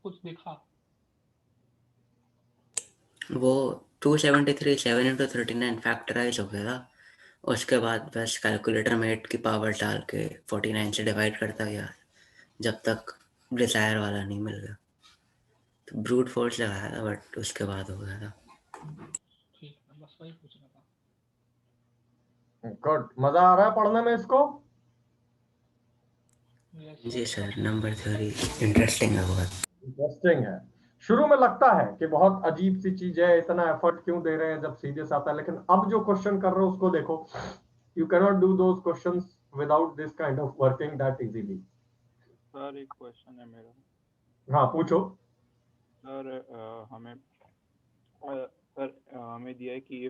कुछ दिखा? वो 273 7 into 39 फैक्टराइज हो गया था। उसके बाद बस कैलकुलेटर में 8 की पावर डाल के 49 से डिवाइड करता गया जब तक डिजायर वाला नहीं मिल गया। तो ब्रूट फोर्स लगाया था बट उसके बाद हो गया था। ठीक है, बस वही पूछना था। गुड, मजा आ रहा है पढ़ने में इसको? Yes, जी sir. Sir, number theory interesting है बहुत। इंटरेस्टिंग है। शुरू में लगता है कि बहुत अजीब सी चीज है, इतना एफर्ट क्यों दे रहे हैं जब सीरियस आता है, लेकिन अब जो क्वेश्चन कर रहे हो उसको देखो। You cannot do those questions without this kind of working that easily. Sir एक क्वेश्चन है मेरा। हाँ पूछो। सर हमें दिया है कि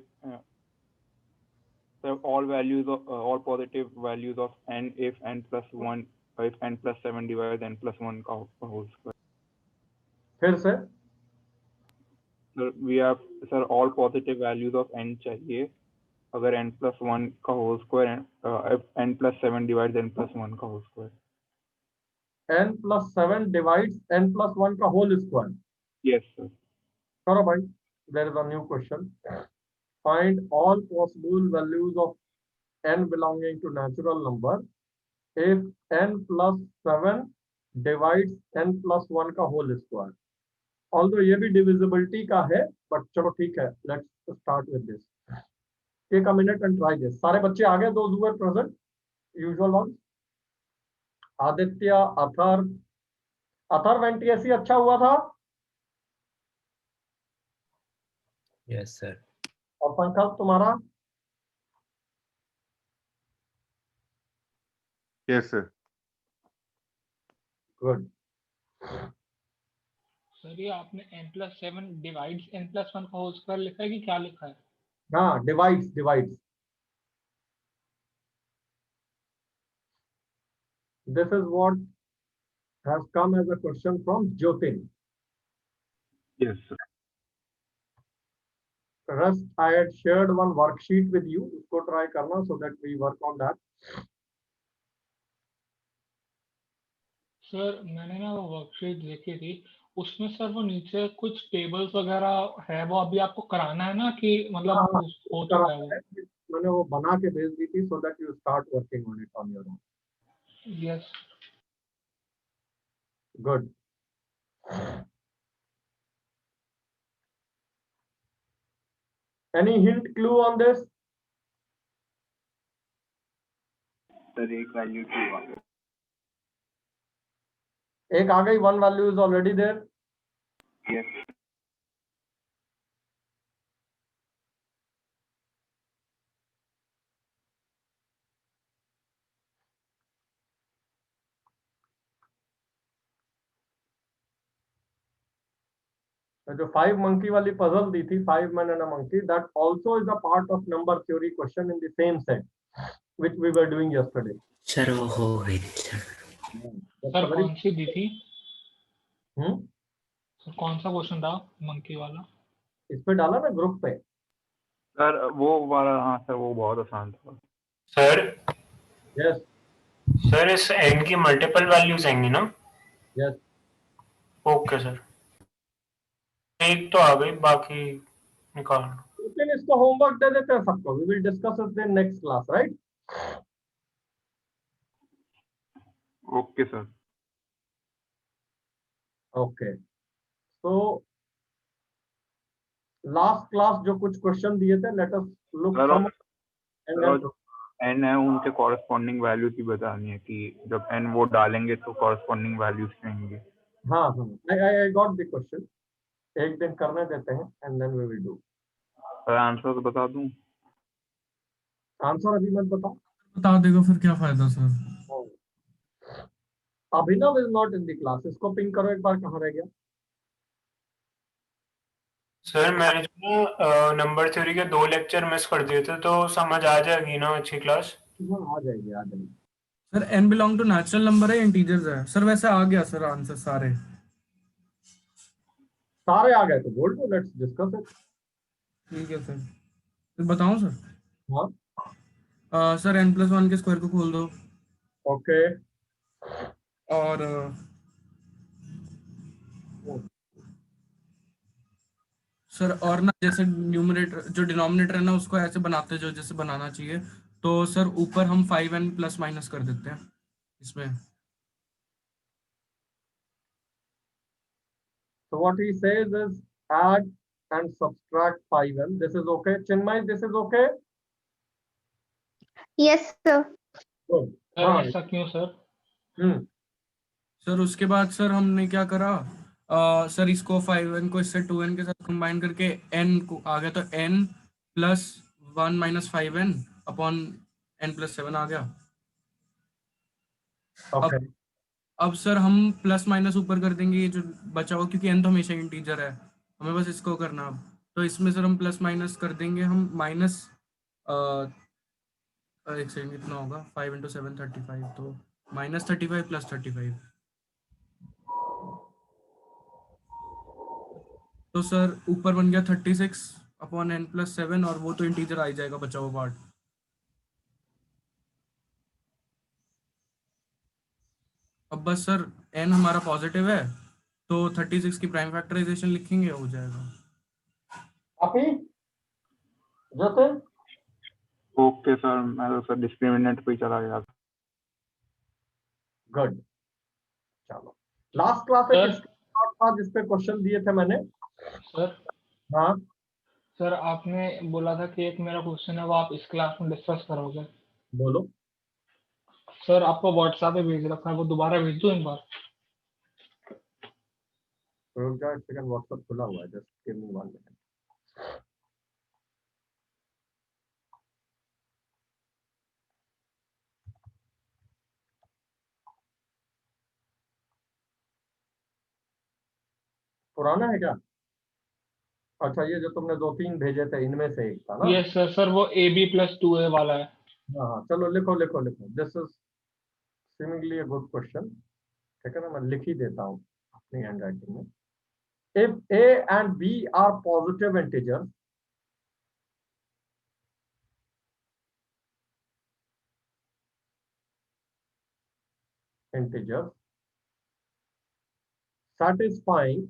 sir all values of all positive values of n if n plus 1 if n plus 7 divided n plus 1 का whole square। फिर से sir we have sir all positive values of n चाहिए अगर n plus 1 का whole square if n plus 7 divides n plus 1 का whole square। n plus 7 divides n plus 1 का whole square. yes sir। करो भाई, there is a new question. Find all possible values of n belonging to natural number if n plus 7 divides n plus 1 का whole square. Although ये भी divisibility का है, but चलो ठीक है, let's start with this. Take a minute and try this. सारे बच्चे आ गए? Those who were present, usual ones. Aditya, Atharva NTSC अच्छा हुआ था? Yes sir. और संकल्प तुम्हारा? Yes sir. गुड। सर ये आपने n plus 7 divides n plus 1 का होल स्क्वायर लिखा है कि क्या लिखा है? हाँ, divides. This is what has come as a question from Jyotin. yes sir। Rest, I had shared one worksheet with you. उसको try करना so that we work on that. Sir मैंने ना वो वर्कशीट देखी थी, उसमें सर वो नीचे कुछ टेबल्स वगैरह है, वो अभी आपको कराना है ना कि मतलब हाँ, हो चुका है वो? मैंने वो बना के भेज दी थी so that you start working on it on your own. Yes. Good. Any hint, clue on this? Sir एक वैल्यू की बात है। एक आ गई, one value is already there. yes जो 5 monkey वाली puzzle दी थी, 5 men and a monkey, that also is a part of number theory question in the same set which we were doing yesterday. Sir वो हो गई थी sir. Sir कौन सी दी थी? हम्म, sir कौन सा क्वेश्चन था मंकी वाला? इस पे डाला ना ग्रुप पे। सर वो वाला, हाँ सर वो बहुत आसान था। सर यस सर इस n की मल्टीपल वैल्यूज आएंगी ना? यस। Okay sir. एक तो आ गई, बाकी निकालना। लेकिन इसको होमवर्क दे देते हैं सबको। We will discuss it in next class, right? Okay sir. Okay, so last class जो कुछ क्वेश्चन दिए थे, let us look some and चलो जो n है उनके कॉरेस्पॉन्डिंग वैल्यूज ही बतानी है कि जब n वो डालेंगे तो कॉरेस्पॉन्डिंग वैल्यूज आएंगे। हाँ हाँ, आई गॉट द क्वेश्चन। एक दिन करने देते हैं and then we will do. Sir answer तो बता दूं? आंसर अभी मत बताओ। बता देगा फिर क्या फायदा sir? Abhinav is not in the class. इसको पिंग करो एक बार, कहाँ रह गया? सर मैंने जो नंबर थ्योरी के 2 लेक्चर मिस कर दिए थे, तो समझ आ जाएगी ना अच्छी क्लास? हाँ आ जाएगी, आ जाएगी। Sir n belong to natural number है, इंटीजर्स है सर? वैसे आ गया सर आंसर सारे। सारे आ गए तो बोल दो, लेट्स डिस्कस इट। ठीक है सर, फिर बताऊं सर? हाँ सर n+1 के स्क्वायर को खोल दो, ओके। और सर और ना जैसे न्यूमरेटर जो डिनोमिनेटर है ना उसको ऐसे बनाते हैं जो जैसे बनाना चाहिए, तो सर ऊपर हम 5n प्लस माइनस कर देते हैं इसमें। So what he says is add and subtract 5n. This is okay. Chinmay, this is okay? Yes, sir. Good. Sir हाँ. ऐसा क्यों सर? सर उसके बाद सर हमने क्या करा, सर इसको 5n को इससे 2n के साथ कंबाइन करके n को आ गया, तो n plus 1 minus 5n upon n plus 7 आ गया। Okay. अब सर हम प्लस माइनस ऊपर कर देंगे ये जो बचा हुआ, क्योंकि n तो हमेशा इंटीजर है, हमें बस इसको करना अब। तो इसमें सर हम प्लस माइनस कर देंगे, हम माइनस एक सेकंड कितना होगा, 5 इंटू 7 35, तो माइनस 35 प्लस 35। तो सर ऊपर बन गया 36 अपॉन n प्लस 7, और वो तो इंटीजर आ ही जाएगा बचा हुआ पार्ट। अब बस सर n हमारा पॉजिटिव है, तो 36 की प्राइम फैक्टराइजेशन लिखेंगे, हो जाएगा। Happy? Jatin? ओके सर, मैं तो सर डिस्क्रिमिनेंट पे ही चला गया। Good. चलो. Last class Sir. एक स्क्रीनशॉट था जिस पे क्वेश्चन दिए थे मैंने. सर हाँ. सर आपने बोला था कि एक मेरा क्वेश्चन है वो आप इस क्लास में डिस्कस करोगे। बोलो. सर आपको व्हाट्सएप पे भेज रखा है, वो दोबारा भेज दूं एक बार? रुक जाओ, एक सेकंड, व्हाट्सएप खुला हुआ है, जस्ट गिव मी 1 मिनट. पुराना है क्या? अच्छा, ये जो तुमने 2-3 भेजे थे इनमें से एक था ना? यस सर, सर वो AB + 2A वाला है। हाँ हाँ, चलो लिखो लिखो लिखो. This is seemingly a good question. ठीक है ना, मैं लिख ही देता हूँ अपनी हैंड राइटिंग में. If A and B are positive integers, satisfying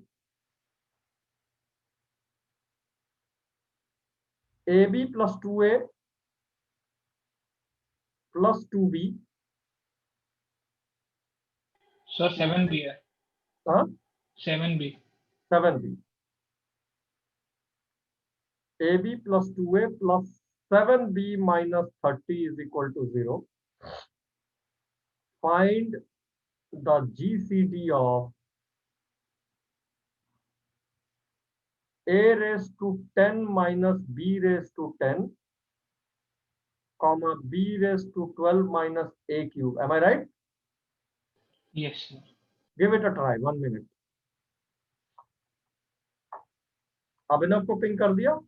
AB plus 2A plus 2B, sir 7B है, हाँ 7B। 7B. AB plus 2A plus 7B minus 30 is equal to 0. Find the GCD of A raised to 10 minus B raised to 10, comma B raised to 12 minus A cube. Am I right? Yes sir. Give it a try. 1 minute. अभिनव को ping कर दिया.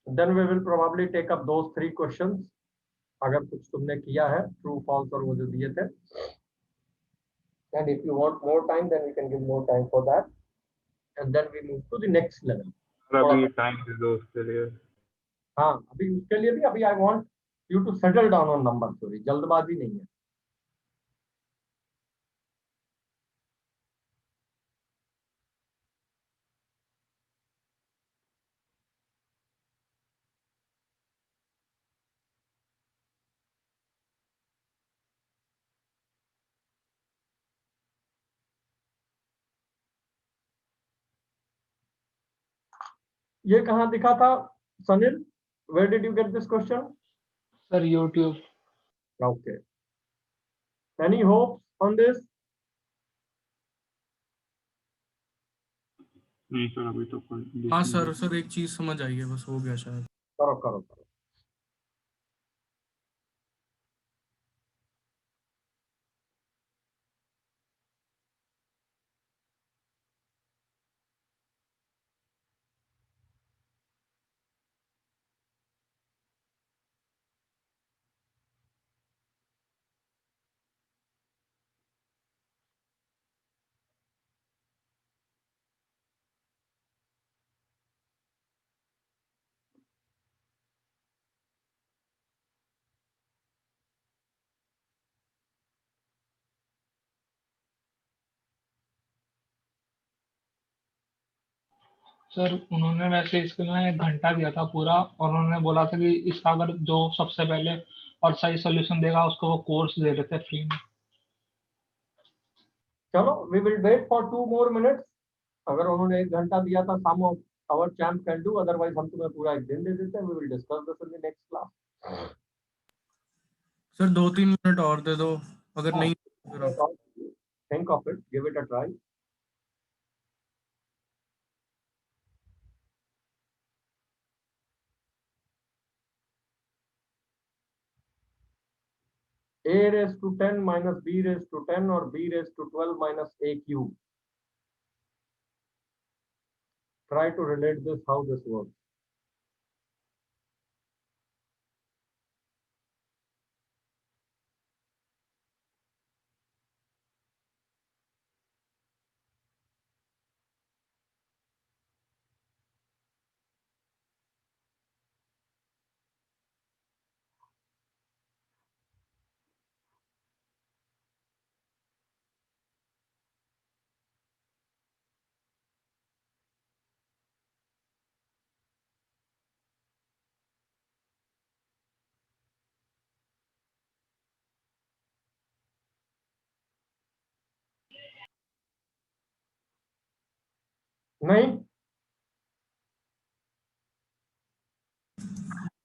Then we will probably take up those 3 questions. अगर कुछ तुमने किया है, true, false और वो जो दिए थे. And if you want more time, then we can give more time for that. And then we move to the next level. Sir अभी टाइम दे दो उसके लिए। हाँ, अभी उसके लिए भी अभी I want you to settle down on numbers. Sorry, जल्दबाजी नहीं है. ये कहाँ दिखा था? Sunil, where did you get this question? Sir YouTube. Okay. Any hopes on this? नहीं सर अभी तो कोई हाँ सर एक चीज समझ आई है, बस हो गया शायद। करो करो करो। सर उन्होंने वैसे इसके लिए 1 घंटा दिया था पूरा, और उन्होंने बोला था कि इसका अगर जो सबसे पहले और सही सोल्यूशन देगा उसको वो कोर्स दे देते फ्री में। चलो, we will wait for 2 more minutes. अगर उन्होंने 1 घंटा दिया था, some of our champ can do, otherwise हम तुम्हें पूरा 1 दिन दे देते हैं. We will discuss this in the next class. Sir 2-3 minute और दे दो, अगर नहीं फिर आप Think of it, give it a try. A raised to 10 minus B raised to 10 or B raised to 12 minus A cube. Try to relate this, how this works. नहीं?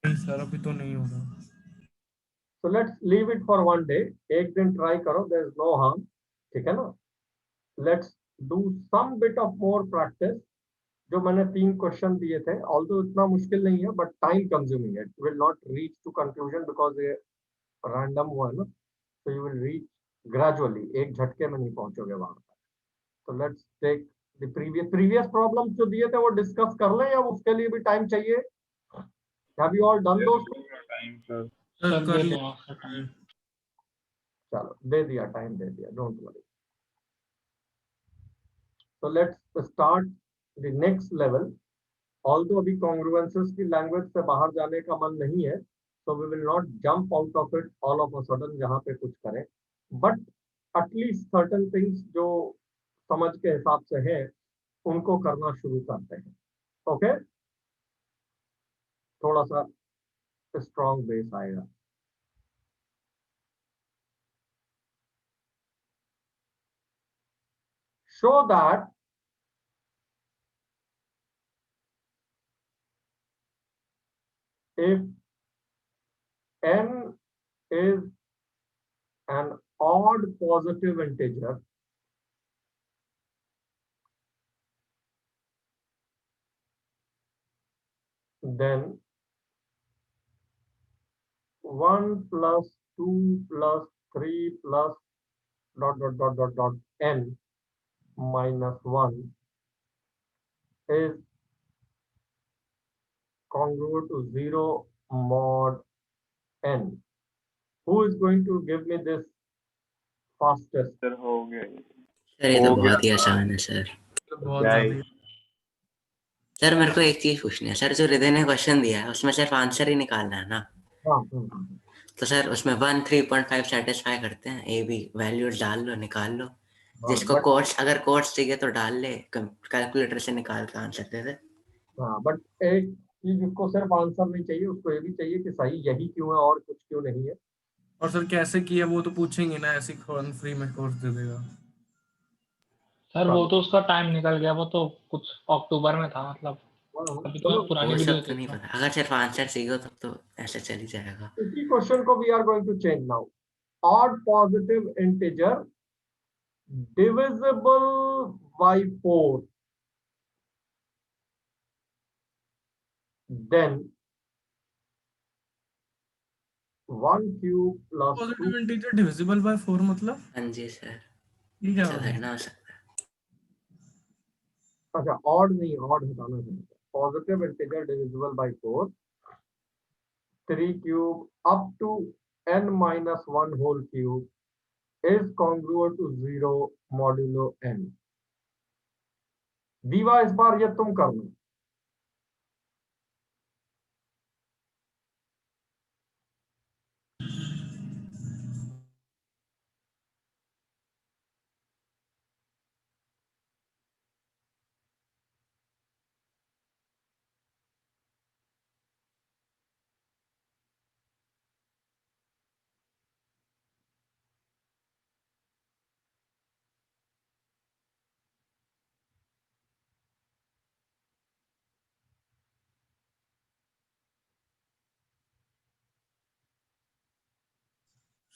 नहीं sir अभी तो नहीं हो रहा। So let's leave it for one day. एक दिन try करो, there is no harm. ठीक है ना? Let's do some bit of more practice. जो मैंने 3 क्वेश्चन दिए थे, although इतना मुश्किल नहीं है, but time consuming. It will not reach to conclusion because ये random हुआ है ना, so you will reach gradually. एक झटके में नहीं पहुंचोगे वहां तक. So let's take the previous problems जो दिए थे वो discuss कर लें, या उसके लिए भी टाइम चाहिए? Have you all done those? Time sir sir sir कर दे लिया। दो। चलो, दे दिया टाइम, दे दिया, don't worry. So let's start the next level. Although अभी congruences की लैंग्वेज से बाहर जाने का मन नहीं है, so we will not jump out of it all of a sudden जहाँ पे कुछ करें, but at least certain things जो समझ के हिसाब से है उनको करना शुरू करते हैं. ओके, थोड़ा सा स्ट्रॉन्ग बेस आएगा. Show that if n is an odd positive integer, then 1 plus 2 plus 3 plus ... n minus 1 is congruent to 0 mod n. Who is going to give me this fastest? Sir हो गया ये। Sir ये तो हो बहुत ही गया। आसान है सर। बहुत ज्यादा। सर मेरे को एक चीज पूछनी है सर, जो हृदय ने क्वेश्चन दिया है उसमें सिर्फ आंसर ही निकालना है ना? हाँ, तो सर उसमें 1 3.5 सेटिस्फाई करते हैं, ए बी वैल्यूज डाल लो, निकाल लो, जिसको but- कोर्स अगर कोर्स चाहिए तो डाल ले, कैलकुलेटर से निकाल के आंसर दे दे। हाँ, बट एक चीज, उसको सिर्फ आंसर नहीं चाहिए, उसको ये भी चाहिए कि सही यही क्यों है और कुछ क्यों नहीं है. और सर कैसे किया वो तो पूछेंगे ना, ऐसे कौन फ्री में कोर्स दे देगा? सर वो तो उसका टाइम निकल गया, वो तो कुछ अक्टूबर में था, मतलब अभी तो मैं पुरानी वो वीडियो सब तो नहीं देख रहा पता, अगर सिर्फ आंसर सीखो तब तो ऐसे चल ही जाएगा। इसी क्वेश्चन को we are going to change now. Odd positive integer divisible by 4, then 1 cube plus 2। Positive integer divisible by 4 मतलब हाँ जी सर, ये क्या ऐसा होगा? थोड़ी ना हो सकता। अच्छा, ऑड नहीं, ऑड हटाना चाहिए। Positive integer divisible by 4, 3 cube up to n minus 1 whole cube is congruent to 0 modulo n। दीवा इस बार ये तुम करना।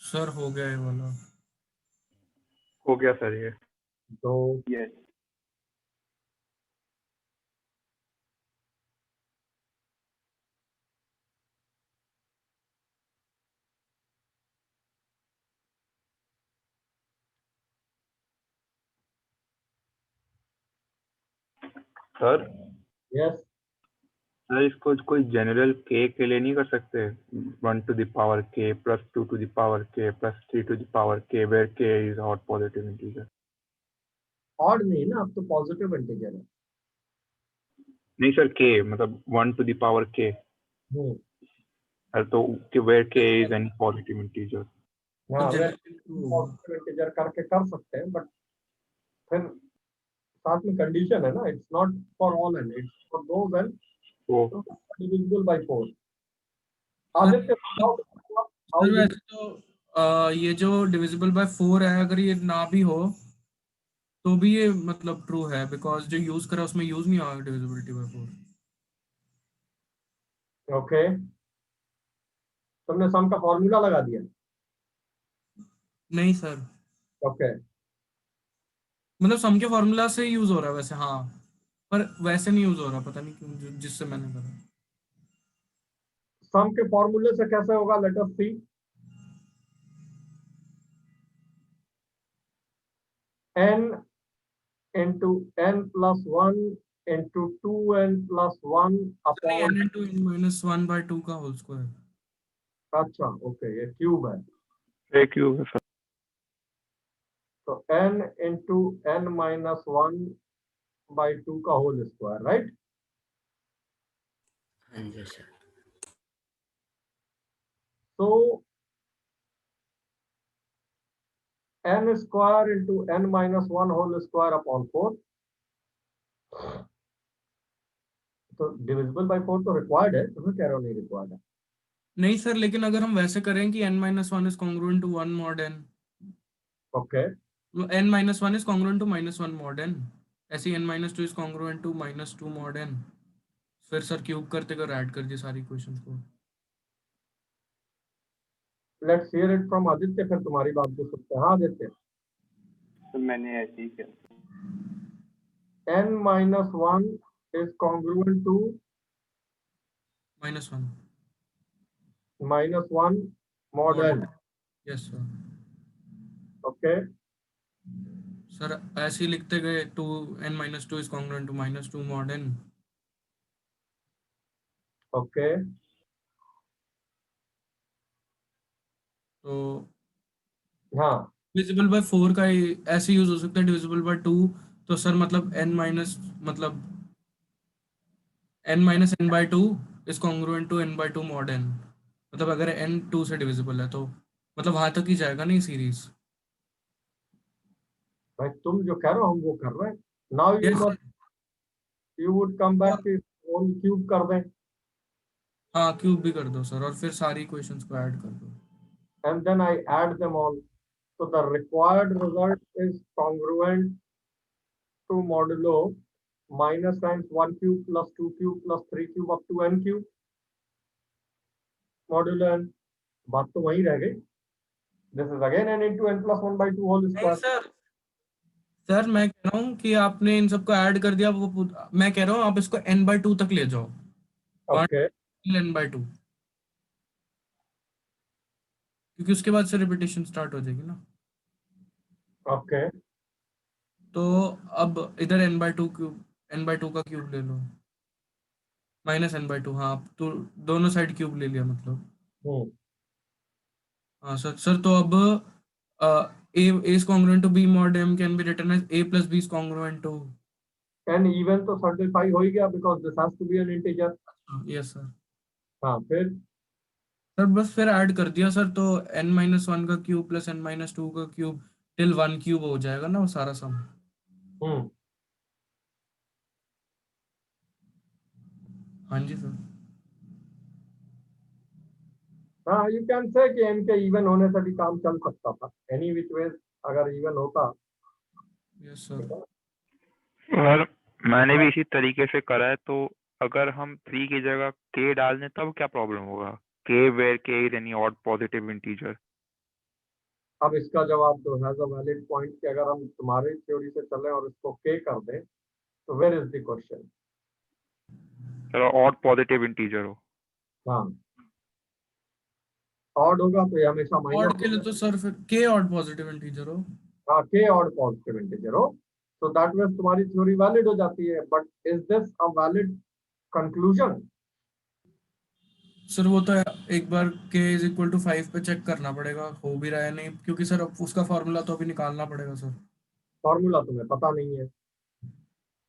सर हो गया ये वाला। हो गया सर ये। तो यस सर। यस, सर इसको कोई जनरल के लिए नहीं कर सकते? 1 to the power k plus 2 to the power k plus 3 to the power k where k is odd positive integer। Odd नहीं ना, अब तो पॉजिटिव इंटीजर है। नहीं सर, k मतलब 1 to the power k, तो where k is any positive integer। हाँ, तो वे जनरली पॉजिटिव इंटीजर करके कर सकते हैं, बट फिर साथ में कंडीशन है ना, it's not for all N, it's for those N वो डिविजिबल बाय 4। आदित्य बताओ, सर वैसे तो ये जो डिविजिबल बाय 4 है, अगर ये ना भी हो तो भी ये मतलब ट्रू है, बिकॉज जो यूज करा उसमें यूज नहीं होगा डिविजिबिलिटी बाय 4। ओके, तुमने सम का फॉर्मूला लगा दिया? नहीं सर, ओके, मतलब सम के फॉर्मूला से यूज हो रहा है वैसे, हाँ, पर वैसे नहीं यूज हो रहा, पता नहीं क्यों, जिससे मैंने करा। सम के फॉर्मूले से कैसे होगा? लेट अस सी। n into n plus 1 into 2n plus 1 नहीं, upon, n into n minus 1 by 2 का होल स्क्वायर। अच्छा ओके, ये क्यूब है, एक क्यूब है सर। तो n into n minus 1 by 2 का होल स्क्वायर, राइट? हाँ जी सर। तो n स्क्वायर into n minus 1 whole square upon 4, तो डिविजिबल बाय 4 तो रिक्वायर्ड है, तुम्हें कह रहे हो नहीं रिक्वायर्ड है? नहीं सर, लेकिन अगर हम वैसे करें कि n minus 1 is congruent to 1 mod n, okay, n minus 1 is congruent to minus 1 mod n, ऐसे ही n minus 2 is congruent to minus 2 mod n, फिर सर क्यूब करते कर ऐड कर दिए सारी इक्वेशंस को। Let's hear it from Aditya, फिर तुम्हारी बात भी सुनते हैं। हाँ आदित्य, तो मैंने ऐसे ही किया। n minus 1 is congruent to -1। minus 1 mod n, yes sir. Okay. Sir ऐसे ही लिखते गए, 2 n minus 2 is congruent to minus 2 mod n। Okay, तो हाँ, डिविजिबल बाय 4 का ऐसे यूज हो सकता है, डिविजिबल बाय 2, तो सर मतलब n माइनस मतलब n minus n by 2 is congruent to n by 2 mod n, मतलब अगर n 2 से डिविजिबल है तो मतलब वहां तक ही जाएगा नहीं सीरीज। भाई तुम जो कह रहे हो हम वो कर रहे हैं। Now you yes must, you would come back to whole cube कर दें, हाँ, क्यूब भी कर दो सर, और फिर सारी इक्वेशंस को ऐड कर दो। And then I add them all, so the required result is congruent to modulo minus times 1 cube plus 2 cube plus 3 cube up to n cube modulo n. बात तो वही रह गई. This is again n into n plus 1 by 2 whole नहीं square. Sir मैं कह रहा हूँ कि आपने इन सबको ऐड कर दिया, वो मैं कह रहा हूँ आप इसको n/2 तक ले जाओ. Okay. n/2, क्योंकि उसके बाद से रिपीटेशन स्टार्ट हो जाएगी ना. Okay. तो अब इधर n/2 का क्यूब ले लो, -n/2. हाँ, तो दोनों साइड क्यूब ले लिया मतलब. हाँ सर तो अब a is congruent to b mod m can be written as a plus b is congruent to. n even तो certify हो ही गया because this has to be an integer. Yes sir. हाँ फिर सर बस फिर add कर दिया sir, तो n-1 का क्यूब प्लस n-2 का क्यूब टिल 1 क्यूब हो जाएगा ना वो सारा सम. हाँ जी सर. हाँ you can say कि n के even होने से भी काम चल सकता था. Any which ways अगर even होता. Yes sir. और मैंने भी इसी तरीके से करा है, तो अगर हम 3 की जगह k डाल दें तब क्या प्रॉब्लम होगा? k where k is any odd positive integer. अब इसका जवाब तो हैज अ वैलिड पॉइंट कि अगर हम तुम्हारी थ्योरी से चलें और इसको k कर दें तो वेयर इज द क्वेश्चन. चलो odd positive integer हो. हाँ ऑड होगा तो ये हमेशा ऑड माइनस. के लिए तो सर फिर k ऑड पॉजिटिव इंटीजर हो. हाँ k ऑड पॉजिटिव इंटीजर हो तो दैट मींस तुम्हारी थ्योरी वैलिड हो जाती है. But is this a valid conclusion? Sir वो तो एक बार k इज इक्वल टू 5 पे चेक करना पड़ेगा हो भी रहा है नहीं, क्योंकि सर अब उसका फॉर्मूला तो अभी निकालना पड़ेगा सर. फॉर्मूला तुम्हें पता नहीं है.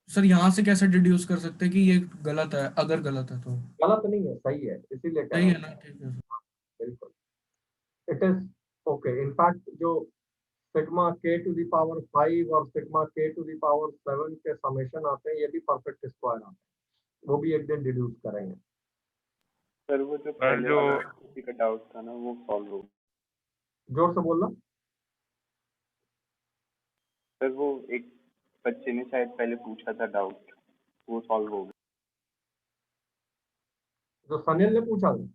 सर यहाँ से कैसे डिड्यूस कर सकते हैं कि ये गलत है? अगर गलत है तो गलत नहीं है, सही है, इसीलिए कह सही रहा है हूँ. ना. ठीक है सर. बिल्कुल इट इज ओके. इनफैक्ट जो sigma k to the power 5 और sigma k to the power 7 के समेशन आते हैं ये भी परफेक्ट स्क्वायर आते हैं. वो भी एक दिन डिड्यूस करेंगे. सर वो जो पहले वाला किसी का डाउट था ना वो सॉल्व हो. जोर से बोलना. सर वो एक बच्चे ने शायद पहले पूछा था डाउट, वो सॉल्व हो गया. जो सनील ने पूछा था.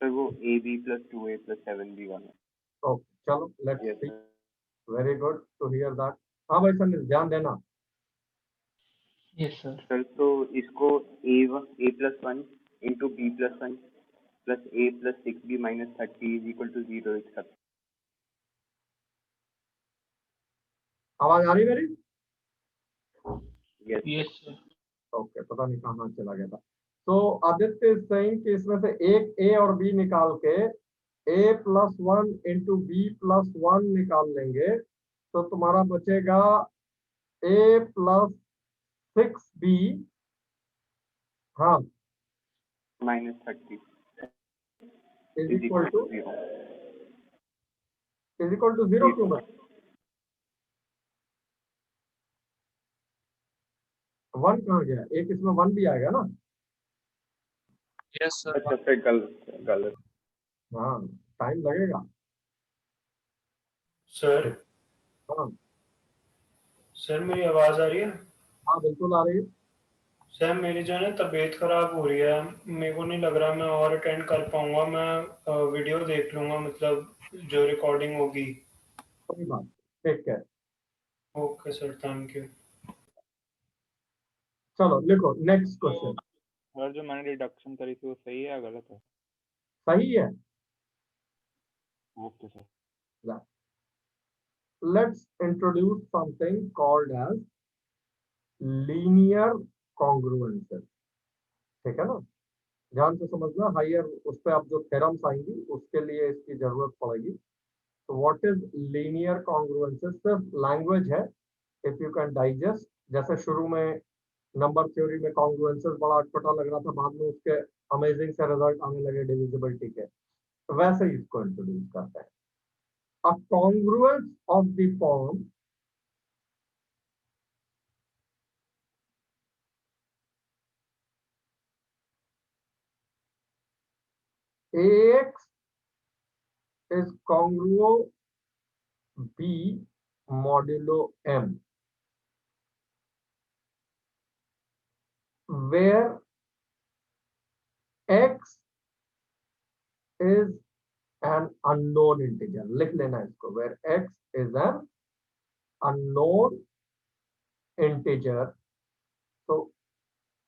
सर वो ab plus 2a plus 7b वाला. ओके चलो let's Yes, see. sir. Very good to hear that. हाँ भाई सनील ध्यान देना. Yes sir. सर तो इसको a plus 1 into b plus 1 plus a plus 6b minus 30 is equal to 0 लिख सकते. आवाज आ रही मेरी? Yes. Yes sir. ओके पता नहीं कहाँ चला गया था. तो आदित्य इज सेइंग कि इसमें से एक a और b निकाल के a plus 1 into b plus 1 निकाल लेंगे तो तुम्हारा बचेगा a plus 6b. हाँ minus 30 is is equal equal to to 0. 0 क्यों बचा? 1 कहाँ गया? एक इसमें 1 भी आएगा ना. Yes sir. अच्छा फिर गलत. हाँ टाइम लगेगा. सर हाँ सर मेरी आवाज आ रही है? हाँ बिल्कुल आ रही है. सर मेरी जो है ना तबीयत खराब हो रही है, मेरे को नहीं लग रहा मैं और अटेंड कर पाऊंगा. मैं वीडियो देख लूंगा, मतलब जो रिकॉर्डिंग होगी. कोई बात. Take care. Okay sir, thank you. चलो लिखो नेक्स्ट क्वेश्चन. और जो मैंने डिडक्शन करी थी वो सही है या गलत है? सही है. Okay sir. Let's introduce something called as linear congruences. ठीक है ना. ध्यान से समझना. हायर उस पे अब जो थ्योरम्स आएंगी उसके लिए इसकी जरूरत पड़ेगी. तो व्हाट इज लीनियर कॉन्ग्रुएंसेस? सिर्फ लैंग्वेज है. If you can digest. जैसे शुरू में नंबर थ्योरी में कॉन्ग्रुएंसेस बड़ा अटपटा लग रहा था, बाद में उसके अमेजिंग से रिजल्ट आने लगे डिविजिबिलिटी के. तो वैसे ही इसको इंट्रोड्यूस करते हैं. A congruence of the form AX is congruo B modulo M. where x is an unknown integer. लिख लेना इसको, where x is an unknown integer. So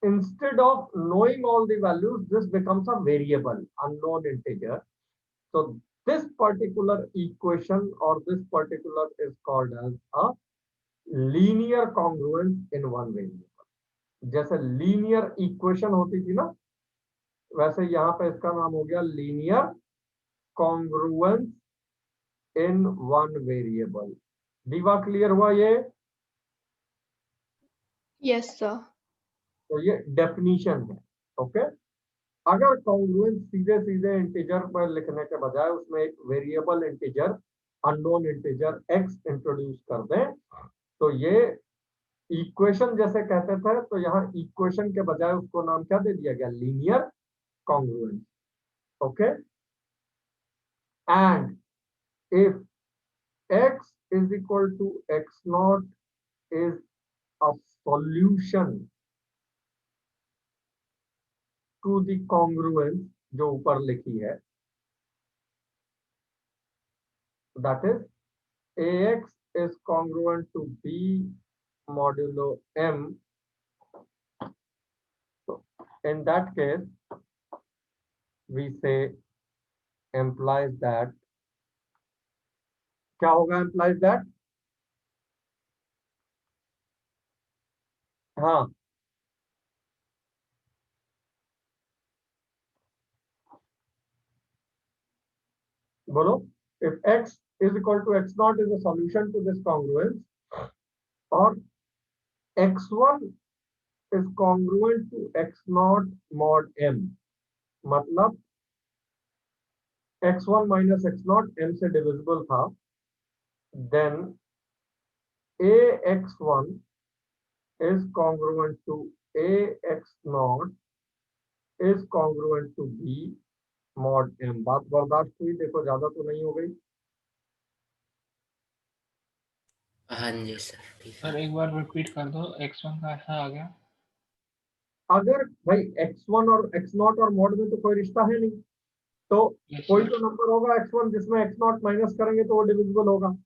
instead of knowing all the values, this becomes a variable, unknown integer. So this particular equation or this particular is called as a linear congruence in one variable. जैसे linear equation होती थी ना, वैसे यहाँ पे इसका नाम हो गया linear congruence in one variable. दीवा क्लियर हुआ ये? Yes, sir. तो ये डेफिनेशन है. ओके, अगर कॉन्ग्रुएंस सीधे सीधे इंटीजर पर लिखने के बजाय उसमें एक variable integer, unknown integer x introduce कर दें, तो ये इक्वेशन जैसे कहते थे, तो यहाँ इक्वेशन के बजाय उसको नाम क्या दे दिया गया? Linear congruence. Okay, and if x is equal to x naught is a solution to the congruence जो ऊपर लिखी है, that is ax is congruent to b modulo m. So in that case we say implies that, क्या होगा implies that? हाँ, बोलो. If x is equal to x naught is a solution to this congruence, or x1 is congruent to x naught mod m, मतलब x1 minus x naught m से divisible था, then ax1 is congruent to ax naught is congruent to b mod m. बात बर्दाश्त हुई? देखो ज्यादा तो नहीं हो गई. हाँ जी सर, ठीक है. सर एक बार रिपीट कर दो, x1 का ऐसा आ गया. अगर भाई x1 और x0 और mod में तो कोई रिश्ता है नहीं, तो Yes, कोई sir. तो नंबर होगा x1 जिसमें x0 माइनस करेंगे तो वो डिविजिबल होगा.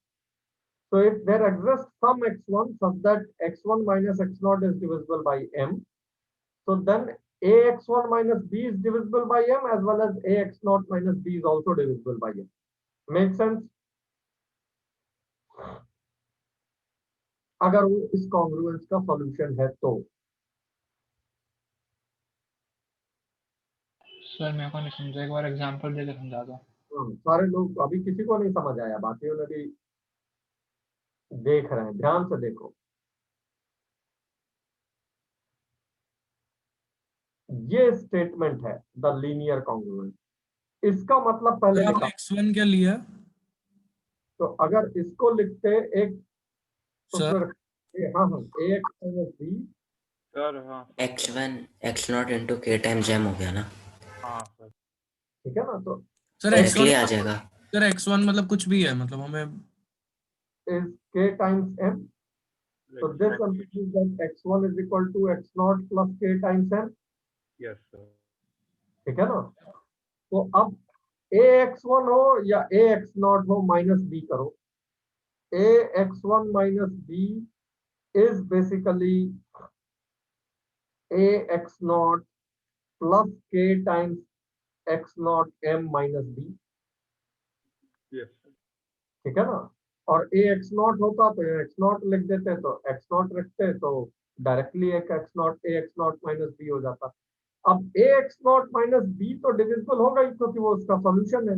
So if there exists some x1 such that x1 minus x0 is divisible by m, so then ax1 minus b is divisible by m as well as ax0 minus b is also divisible by m. Make sense? अगर वो इस congruence का solution है तो. Sir मेरे को नहीं समझा, एक बार एग्जांपल देके समझा दो. सारे लोग, अभी किसी को नहीं समझ आया, बाकियों ने भी देख रहे हैं, ध्यान से देखो. ये स्टेटमेंट है द लीनियर कॉन्ग्रुएंस. इसका मतलब पहले लिखा. x1 क्या लिया तो अगर इसको लिखते एक तो सर? फिर हाँ हाँ ax minus b. सर हाँ x1 x0 into k times m हो गया ना. हाँ सर. ठीक है ना. तो सर डायरेक्टली x1 आ जाएगा. सर x1 मतलब कुछ भी है, मतलब हमें is k times m. So this implies that x1 is equal to x0 plus k times m. Yes sir. ठीक है ना. तो अब ax1 हो या ax0 हो, माइनस b करो. ax1 minus b is basically ax0 plus k times x0 m minus b. Yes sir. ठीक है ना. और ax0 होता तो x0 लिख देते, तो x0 रखते तो डायरेक्टली एक x0 ax0 minus b हो जाता. अब ax0 minus b तो डिविजिबल होगा ही क्योंकि वो उसका सॉल्यूशन है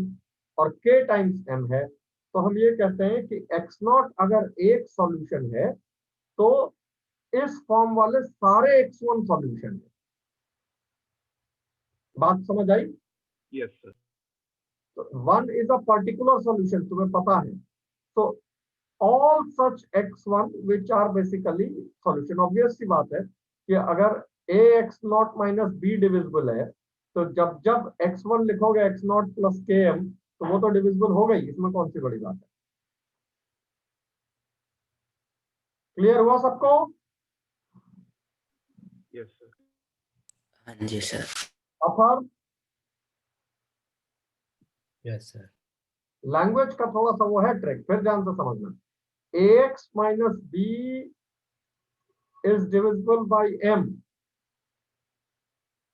और k टाइम्स m है. तो हम ये कहते हैं कि x0 अगर एक सॉल्यूशन है तो इस फॉर्म वाले सारे x1 सॉल्यूशन है. बात समझ आई? Yes sir. One is a particular solution, तुम्हें पता है. तो all such x1 which are basically solution. Obvious सी बात है कि अगर ax0 माइनस b डिविजिबल है, तो जब जब x1 लिखोगे x0 प्लस km, तो वो तो डिविजिबल हो गई. इसमें कौन सी बड़ी बात है? क्लियर हुआ सबको? Yes sir. हाँ जी सर। अफर यस सर। लैंग्वेज का थोड़ा सा वो है ट्रिक, फिर ध्यान से समझना। ax minus B is divisible by m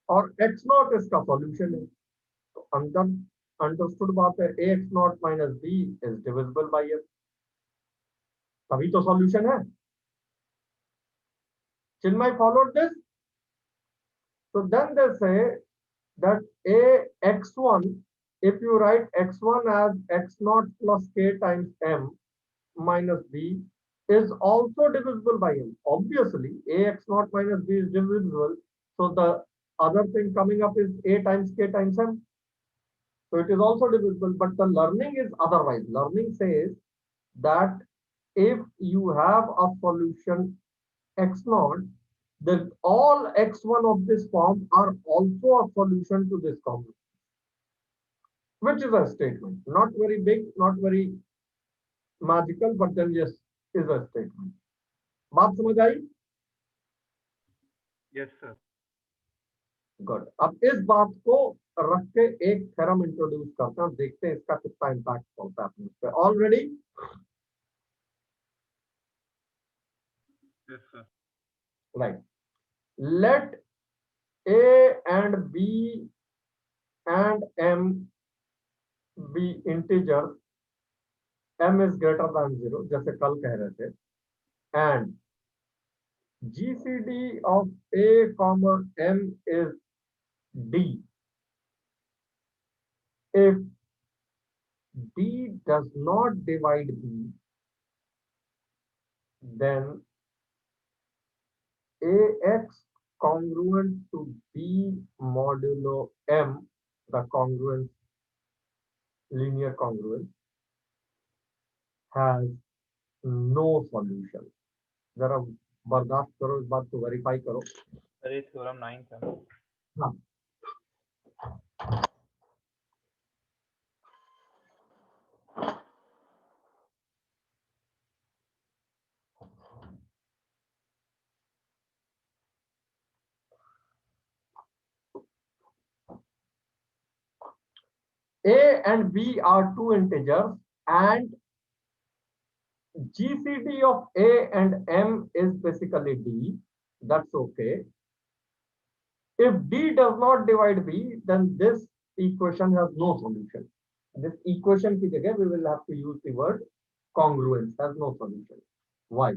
और x नॉट इसका सॉल्यूशन है, तो अंदर अंडरस्टूड बात है, ax naught minus B is divisible by m, तभी तो सॉल्यूशन है। Chinmay followed this? So then they say that ax1, if you write x1 as x naught plus k times m minus b is also divisible by m. Obviously, ax naught minus b is divisible. So the other thing coming up is a times k times m. So it is also divisible, but the learning is otherwise. Learning says that if you have a solution x naught, then all x1 of this form are also a solution to this problem, which is a statement. Not very big, not very magical, but then yes, is a statement. बात समझ आई? Yes sir. Good. अब इस बात को रख के एक थ्योरम इंट्रोड्यूस करते हैं, देखते हैं इसका कितना इम्पैक्ट पड़ता है अपने पे। All ready? Yes sir. Right. Let a and b and m be integers, m is greater than 0, जैसे कल कह रहे थे, and GCD of a comma m is d. If d does not divide b, then ax congruent to b modulo m, the congruence, linear congruence, has no solution. जरा बर्दाश्त करो, इस बात को वेरीफाई करो। सर ये थ्योरम 9 था। हाँ, a and b are two integers and GCD of a and m is basically d. That's okay. If d does not divide b, then this equation has no solution. This equation की जगह we will have to use the word congruence, has no solution. Why?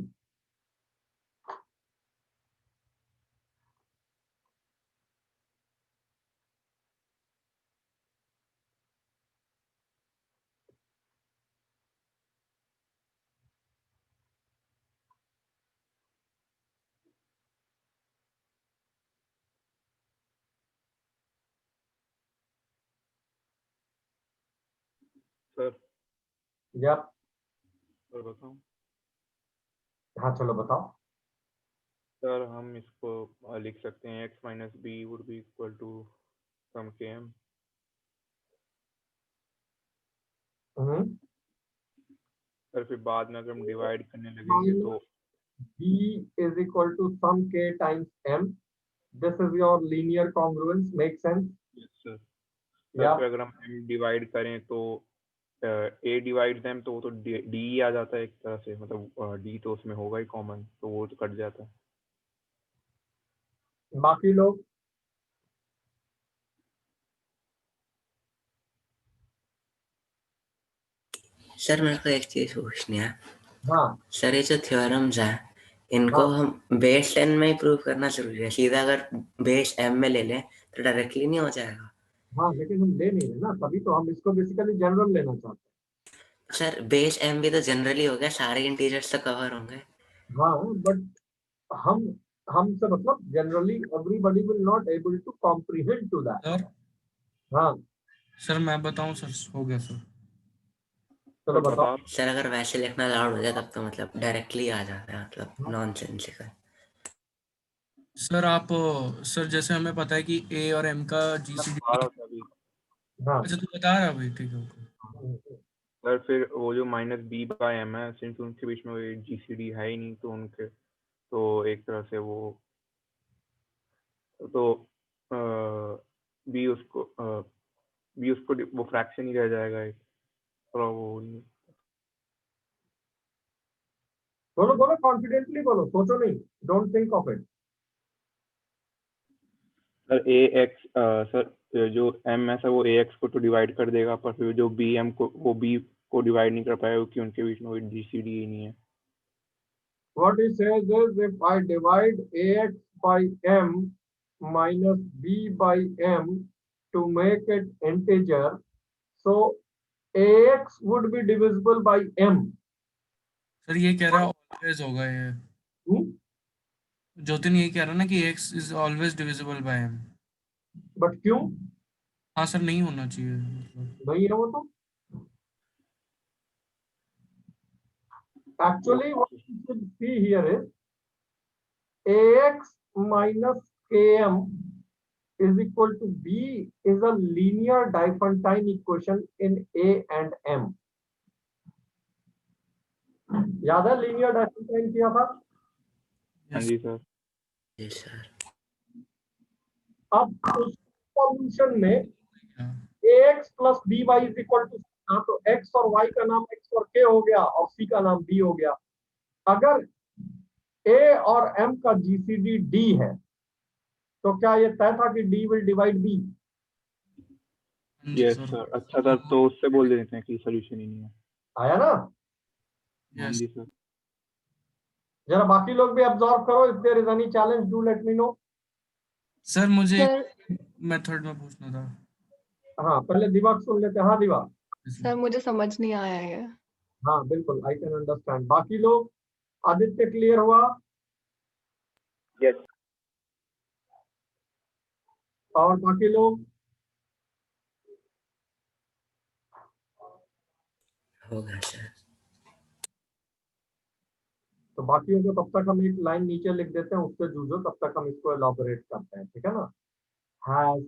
Sir Yep. Sir बताऊं? हाँ चलो बताओ। Sir हम इसको लिख सकते हैं x minus B would be equal to some K m। Sir फिर बाद में अगर हम डिवाइड करने लगेंगे तो b is equal to sum k times m. This is your linear congruence. Make sense? yes sir. Yeah. फिर अगर हम m डिवाइड करें तो a डिवाइड देम तो वो तो d ही आ जाता है एक तरह से, मतलब d तो उसमें होगा ही कॉमन, तो वो तो कट जाता है। बाकी लोग? सर मेरे को एक चीज पूछनी है। हाँ सर ये जो थ्योरम्स हैं इनको हाँ हम बेस 10 में ही प्रूव करना जरूरी है? सीधा अगर बेस m में ले लें तो डायरेक्टली नहीं हो जाएगा? हाँ, लेकिन हम ले नहीं रहे ना, तभी तो हम इसको बेसिकली जनरल लेना चाहते हैं। सर बेस m भी तो जनरली हो गया, सारे इंटीजर्स तो कवर होंगे। हाँ, बट हमसे मतलब generally everybody will not able to comprehend to that. Sir हाँ सर मैं बताऊं सर, हो गया सर। चलो बताओ। सर अगर वैसे लिखना अलाउड हो जाए तब तो मतलब डायरेक्टली आ जाता है, मतलब नॉनसेंसिकल। सर आप सर जैसे हमें पता है कि ए और एम का जीसीडी। हाँ अच्छा तू बता रहा भाई, ठीक है। सर फिर वो जो माइनस बी बाय एम है, सिंस उनके बीच में जीसीडी है ही नहीं, तो उनके तो एक तरह से वो तो बी उसको वो फ्रैक्शन ही रह जाएगा एक, थोड़ा वो नहीं। बोलो बोलो कॉन्फिडेंटली बोलो, सोचो नहीं, don't think of it. Sir A x sir जो एम है सर वो ए एक्स को तो डिवाइड कर देगा, पर फिर जो बी एम को वो बी को डिवाइड नहीं कर पाएगा क्योंकि उनके बीच में कोई जीसीडी ही नहीं है। What he says is if I divide ax by m minus b by m to make it integer, so ax would be divisible by m. Sir ये कह रहा है ऑलवेज होगा ये, ज्योतिन यही कह रहा है ना कि x is always divisible by m। But क्यों हाँ सर, नहीं होना चाहिए मतलब। नहीं है वो तो? Actually, what you should see here is ax minus km is equal to b is a linear Diophantine equation in a and m. याद है लीनियर डायफंटाइन किया था? हाँ जी सर। जी सर। अब उस सॉल्यूशन में ax plus by is equal to तो x और y का नाम x और k हो गया और c का नाम b हो गया। अगर a और m का जीसीडी d है तो क्या ये तय था कि d will divide b? Yes sir. अच्छा सर, तो उससे बोल देते हैं कि सॉल्यूशन ही नहीं है। आया ना? हाँ जी सर। जरा बाकी लोग भी ऑब्जर्व करो, if there is any challenge do let me know. Sir मुझे सर मेथड में पूछना था। हाँ पहले दिमाग सुन लेते हैं। हाँ दिवा। सर मुझे समझ नहीं आया है। हाँ बिल्कुल, आई कैन अंडरस्टैंड। बाकी लोग, आदित्य क्लियर हुआ? यस। और बाकी लोग? हो गया सर। तो बाकियों को तब तक हम एक लाइन नीचे लिख देते हैं, उससे जूझो, तब तक हम इसको एलॉबरेट करते हैं, ठीक है ना? Has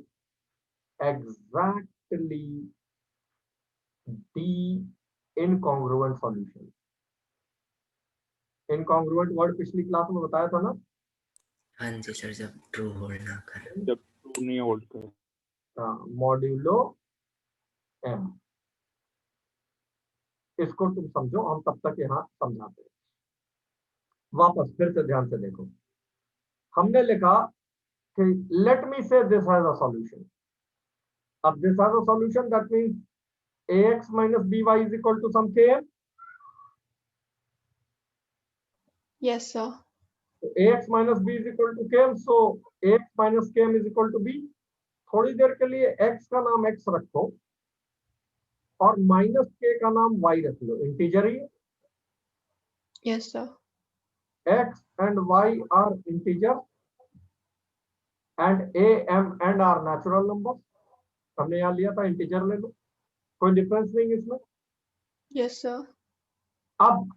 exactly d incongruent solution. Incongruent word पिछली क्लास में बताया था ना? हाँ जी सर, जब ट्रू होल्ड ना करे। जब ट्रू नहीं होल्ड करे। हाँ, मॉड्यूलो एम। इसको तुम समझो, हम तब तक यहाँ समझाते हैं। वापस फिर से ध्यान से देखो, हमने लिखा कि लेट मी से दिस हैज अ सॉल्यूशन। अब this has a solution, that means ax minus by is equal to some km. Yes sir. So ax minus b is equal to km, so ax minus km is equal to b. थोड़ी देर के लिए x का नाम x रखो और minus k का नाम y रख लो, इंटीजर ही। Yes sir. x and y are integers and a, m and are natural numbers. हमने यहाँ लिया था इंटीजर ले लो, कोई डिफरेंस नहीं इसमें। Yes sir. अब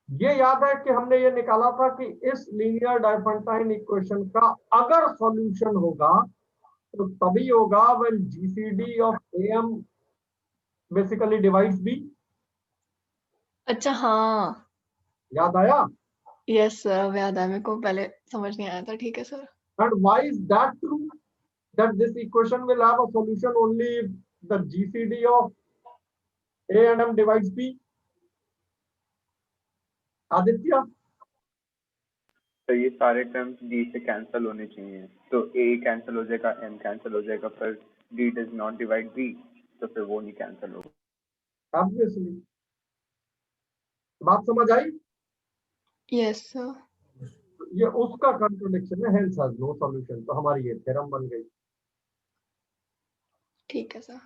ये याद है कि हमने ये निकाला था कि इस लीनियर डायफंटाइन इक्वेशन का अगर सॉल्यूशन होगा तो तभी होगा when GCD of am basically divides b। अच्छा हाँ, याद आया? यस सर, अब याद आया, मेरे को पहले समझ नहीं आया था। ठीक है sir. And why is that true? That this equation will have a solution only if the GCD of a and m divides b. Aditya? तो ये सारे टर्म्स d से कैंसिल होने चाहिए, तो a कैंसिल हो जाएगा, m कैंसिल हो जाएगा, पर d does not divide b, तो फिर वो नहीं कैंसिल होगा। Obviously. बात समझ आई? Yes sir. ये उसका कंट्रोडिक्शन है, hence has no solution। तो हमारी ये थ्योरम बन गई। ठीक है सर।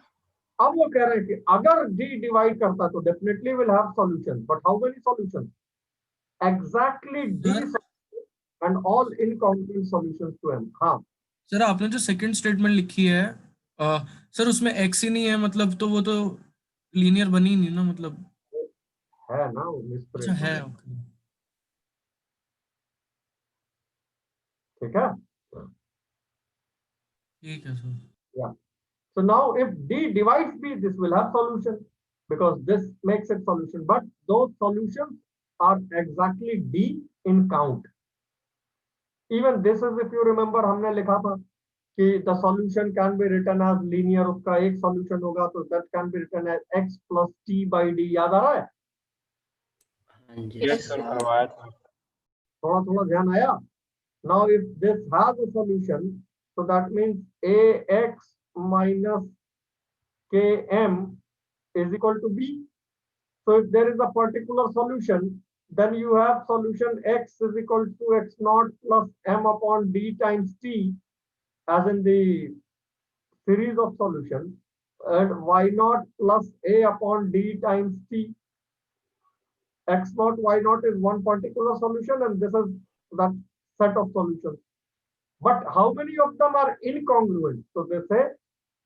अब वो कह रहे हैं कि अगर d डिवाइड करता तो definitely will have solution, but how many solution? Exactly d and all incongruent solutions to m। हाँ सर आपने जो सेकंड स्टेटमेंट लिखी है सर उसमें x ही नहीं है, मतलब तो वो तो लीनियर बनी ही नहीं ना, मतलब। है ना, वो अच्छा है, मिसप्रिंट। ओके। ठीक है, ठीक है sir. yeah. So now if d divides b, this will have solution because this makes it solution, but those solutions are exactly d in count. Even this is, if you remember, हमने लिखा था कि the solution can be written as linear, उसका एक solution होगा तो that can be written as x plus t by d, याद आ रहा है? हाँ जी यस Yes, सर, sir. करवाया था। थोड़ा थोड़ा ध्यान आया? Now if this has a solution, so that means ax minus km is equal to b. So if there is a particular solution, then you have solution x is equal to x naught plus m upon d times t, as in the series of solutions, and y naught plus a upon d times t. X naught, y naught is one particular solution, and this is that set of solutions. But how many of them are incongruent? So they say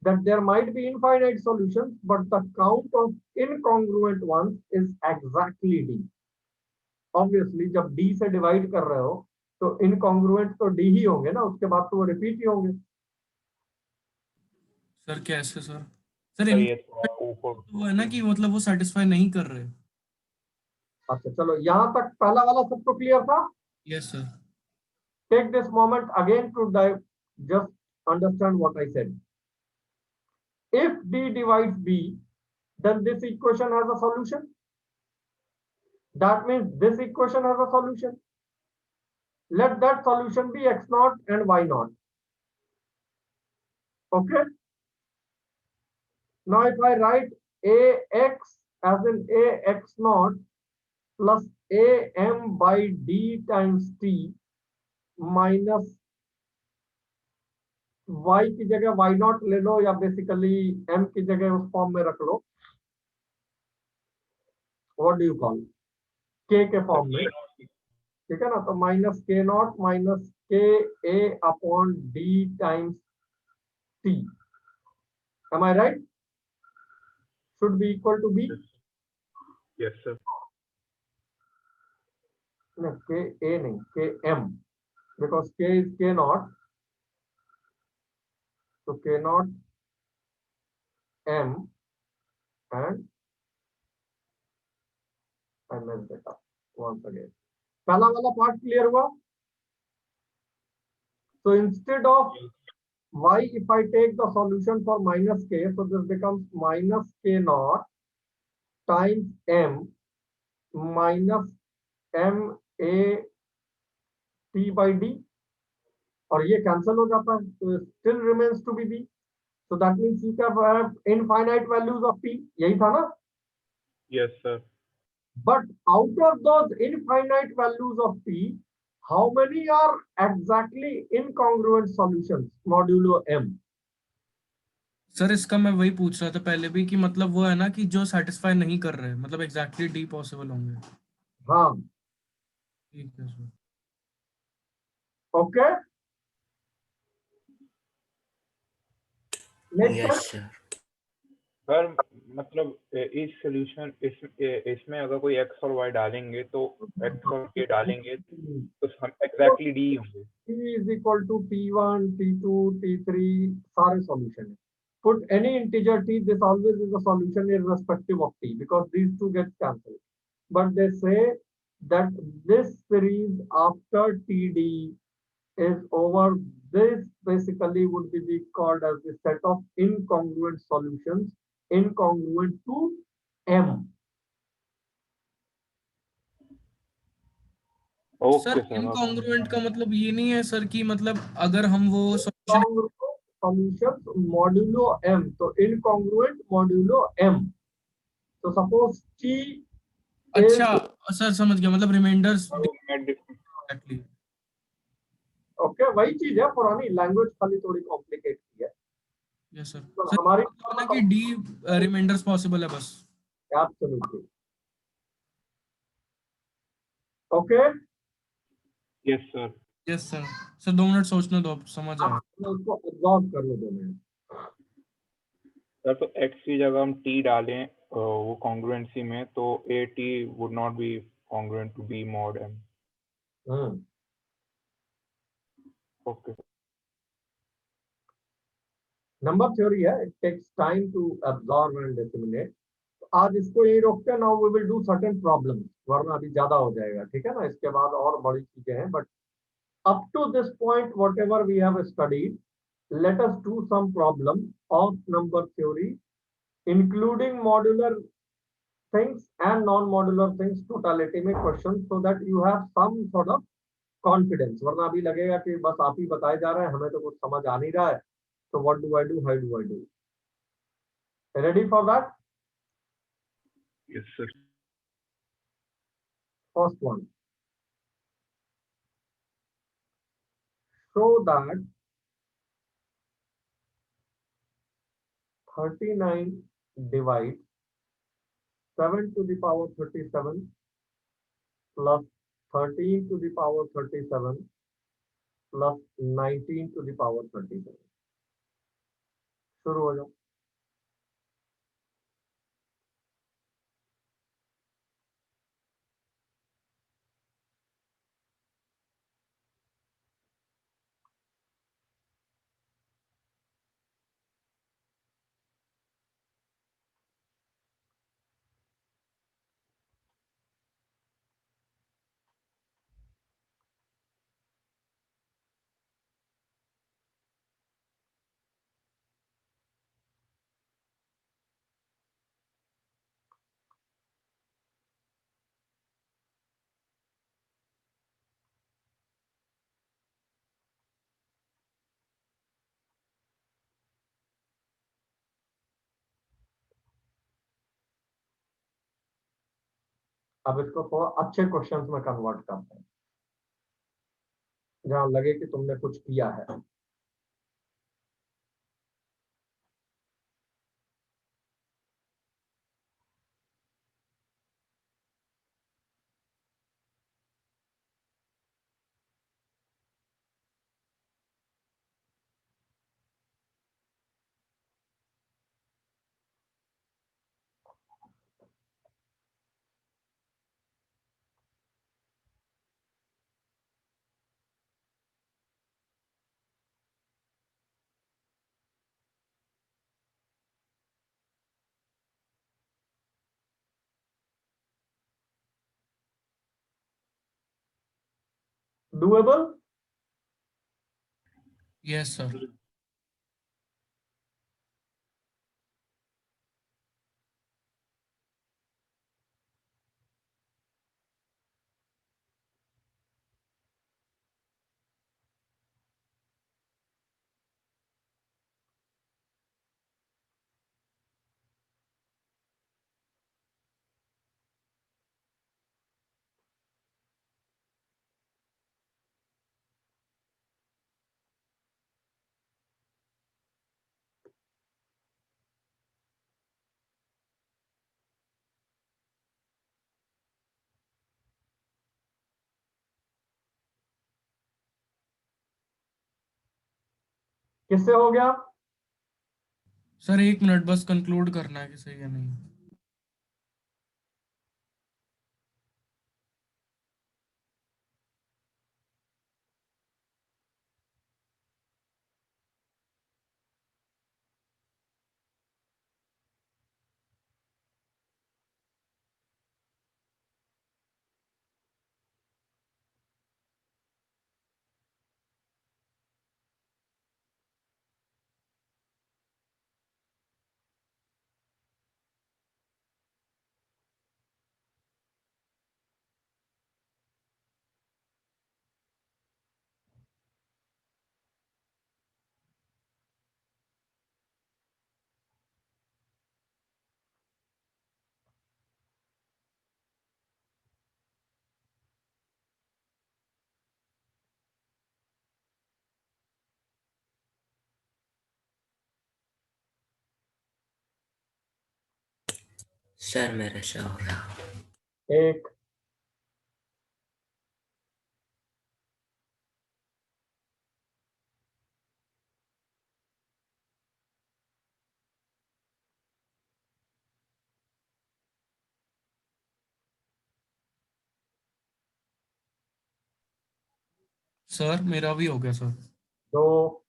that there might be infinite solutions, but the count of incongruent ones is exactly d. Obviously, जब d से divide कर रहे हो, तो incongruent तो d ही होंगे ना, उसके बाद तो वो repeat ही होंगे. सर कैसे सर? सर सर ये थोड़ा ऊपर वो है ना कि मतलब वो सेटिस्फाई नहीं कर रहे. अच्छा चलो, यहाँ तक पहला वाला सबको क्लियर था? Yes sir. Take this moment again to just understand what I said. If d divides b, then this equation has a solution. That means this equation has a solution. Let that solution be x naught and y naught. Okay. Now if I write ax as in ax naught plus am by d times t minus y की जगह y naught ले लो, या basically m की जगह उस form में रख लो. What do you call k के फॉर्म में, ठीक है ना? तो माइनस के not minus k a upon d times t. Am I right? Should be equal to b. Yes sir, No, k a नहीं, k m, because k is k naught. So k naught m, and I messed it up once again. पहला वाला part clear हुआ? So instead of y, if I take the solution for minus k, so this becomes minus k naught times m minus m a t by d, और ये cancel हो जाता है, तो still remains to be b. So that means you can have infinite values of p. यही था ना? Yes sir. But out of those infinite values of p, how many are exactly incongruent solutions modulo m? Sir इसका मैं वही पूछ रहा था पहले भी कि मतलब वो है ना कि जो सेटिस्फाई नहीं कर रहे, मतलब एग्जैक्टली डी पॉसिबल होंगे. हाँ. ठीक है sir. Okay. Next yes step. Sir. Sir मतलब इस सॉल्यूशन इसमें अगर कोई x और y डालेंगे तो x और k डालेंगे तो हम एग्जैक्टली d होंगे. T is equal to T1, T2, T3, सारे solution है. Put any integer t, this always is a solution irrespective of t, because these two get cancelled. But they say that this series after td is over. This basically would be called as the set of incongruent solutions, incongruent to m. Okay sir sir. Incongruent का मतलब ये नहीं है sir कि मतलब अगर हम वो सॉल्यूशन. Solutions modulo m, तो incongruent modulo m. So suppose t is, अच्छा सर समझ गया, मतलब रिमाइंडर्स. एग्जैक्टली. okay, वही चीज है, पुरानी लैंग्वेज खाली थोड़ी कॉम्प्लिकेट की है. Yes sir. तो सर हमारी ना कि डी रिमाइंडर्स पॉसिबल है बस. absolutely. Okay. Yes sir. Yes sir. Sir 2 minute सोचने दो, समझ आया. उसको एब्जॉर्ब कर लो 2 मिनट. सर तो x की जगह हम t डालें वो कॉन्ग्रुएंसी में, तो at would not be congruent to b mod m. Okay. Number theory है, it takes time to absorb and disseminate. आज इसको यही रोकते हैं. Now we will do certain problems, वरना अभी ज्यादा हो जाएगा, ठीक है ना? इसके बाद और बड़ी चीजें हैं, but up to this point whatever we have studied, let us do some problem of number theory, including modular things and non-modular things totality में question, so that you have some sort of confidence. वरना अभी लगेगा कि बस आप ही बताए जा रहे हैं, हमें तो कुछ समझ आ नहीं रहा है. So what do I do? How do I do? Ready for that? Yes, sir. First one. Show that 39 divides 7 to the power 37 plus 13 to the power 37 plus 19 to the power 37. शुरू हो जाओ. अब इसको थोड़ा अच्छे क्वेश्चंस में convert करते हैं, जहां लगे कि तुमने कुछ किया है. डूएबल? Yes sir. किससे हो गया? सर 1 मिनट बस कंक्लूड करना है कि सही है नहीं. सर मेरा शो हो गया. एक. सर मेरा भी हो गया सर. दो.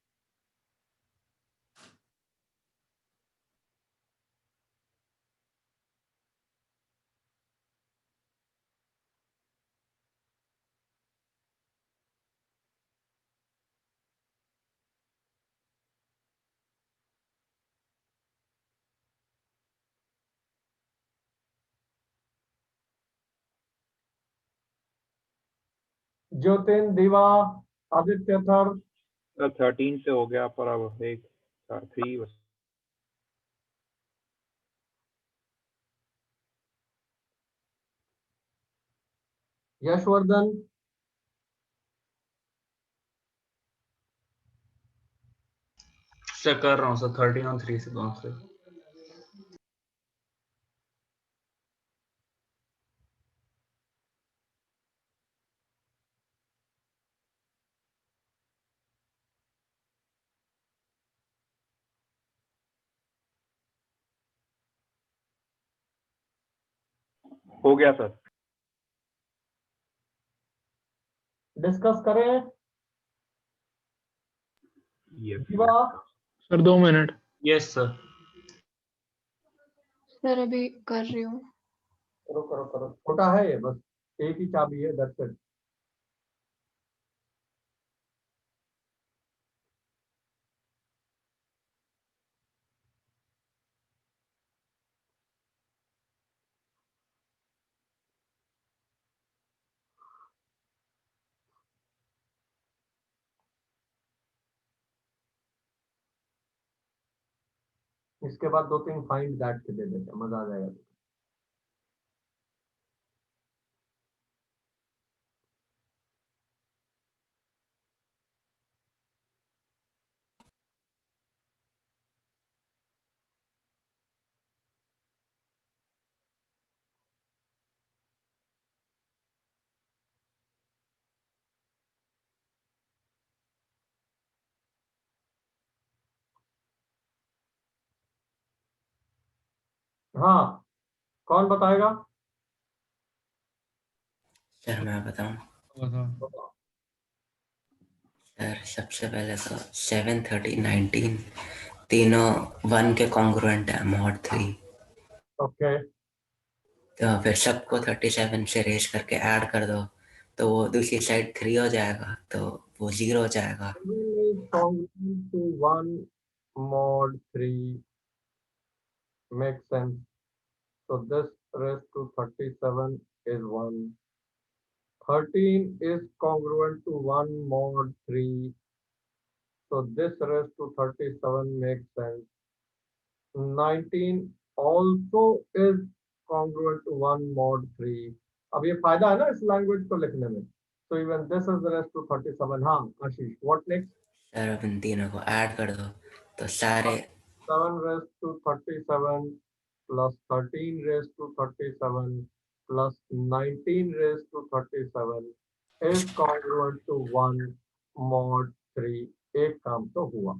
ज्योतिन, दिवा, आदित्य थर, सर 13 से हो गया पर अब एक 3 बस। यशवर्धन, चेक कर रहा हूँ सर 13 और 3 से कौन से। हो गया सर। डिस्कस करें। ये दिवा, sir 2 minute. Yes sir. Sir अभी कर रही हूँ। करो करो करो, छोटा है ये, बस एक ही चाबी है, दैट्स इट। इसके बाद 2-3 फाइंड दैट के दे देते हैं, मजा आ जाएगा। हाँ, कौन बताएगा? सर मैं बताऊं? बताओ। सर सबसे पहले तो 7, 13, 19 तीनों 1 के कॉन्ग्रुएंट है, mod 3। ओके, तो फिर सबको 37 से रेस करके ऐड कर दो तो वो दूसरी साइड 3 हो जाएगा, तो वो 0 हो जाएगा। is congruent to 1 mod 3 makes sense. So this raised to 37 is 1. 13 is congruent to 1 mod 3. So this raised to 37 makes sense. 19 also is congruent to 1 mod 3. अब ये फायदा है ना इस लैंग्वेज को लिखने में. So even this is raised to 37. हाँ, आशीष, what next? सर अब इन तीनों को ऐड कर दो तो सारे 7 raised to 37 plus 13 raised to 37 plus 19 raised to 37 is congruent to 1 mod 3. एक काम तो हुआ.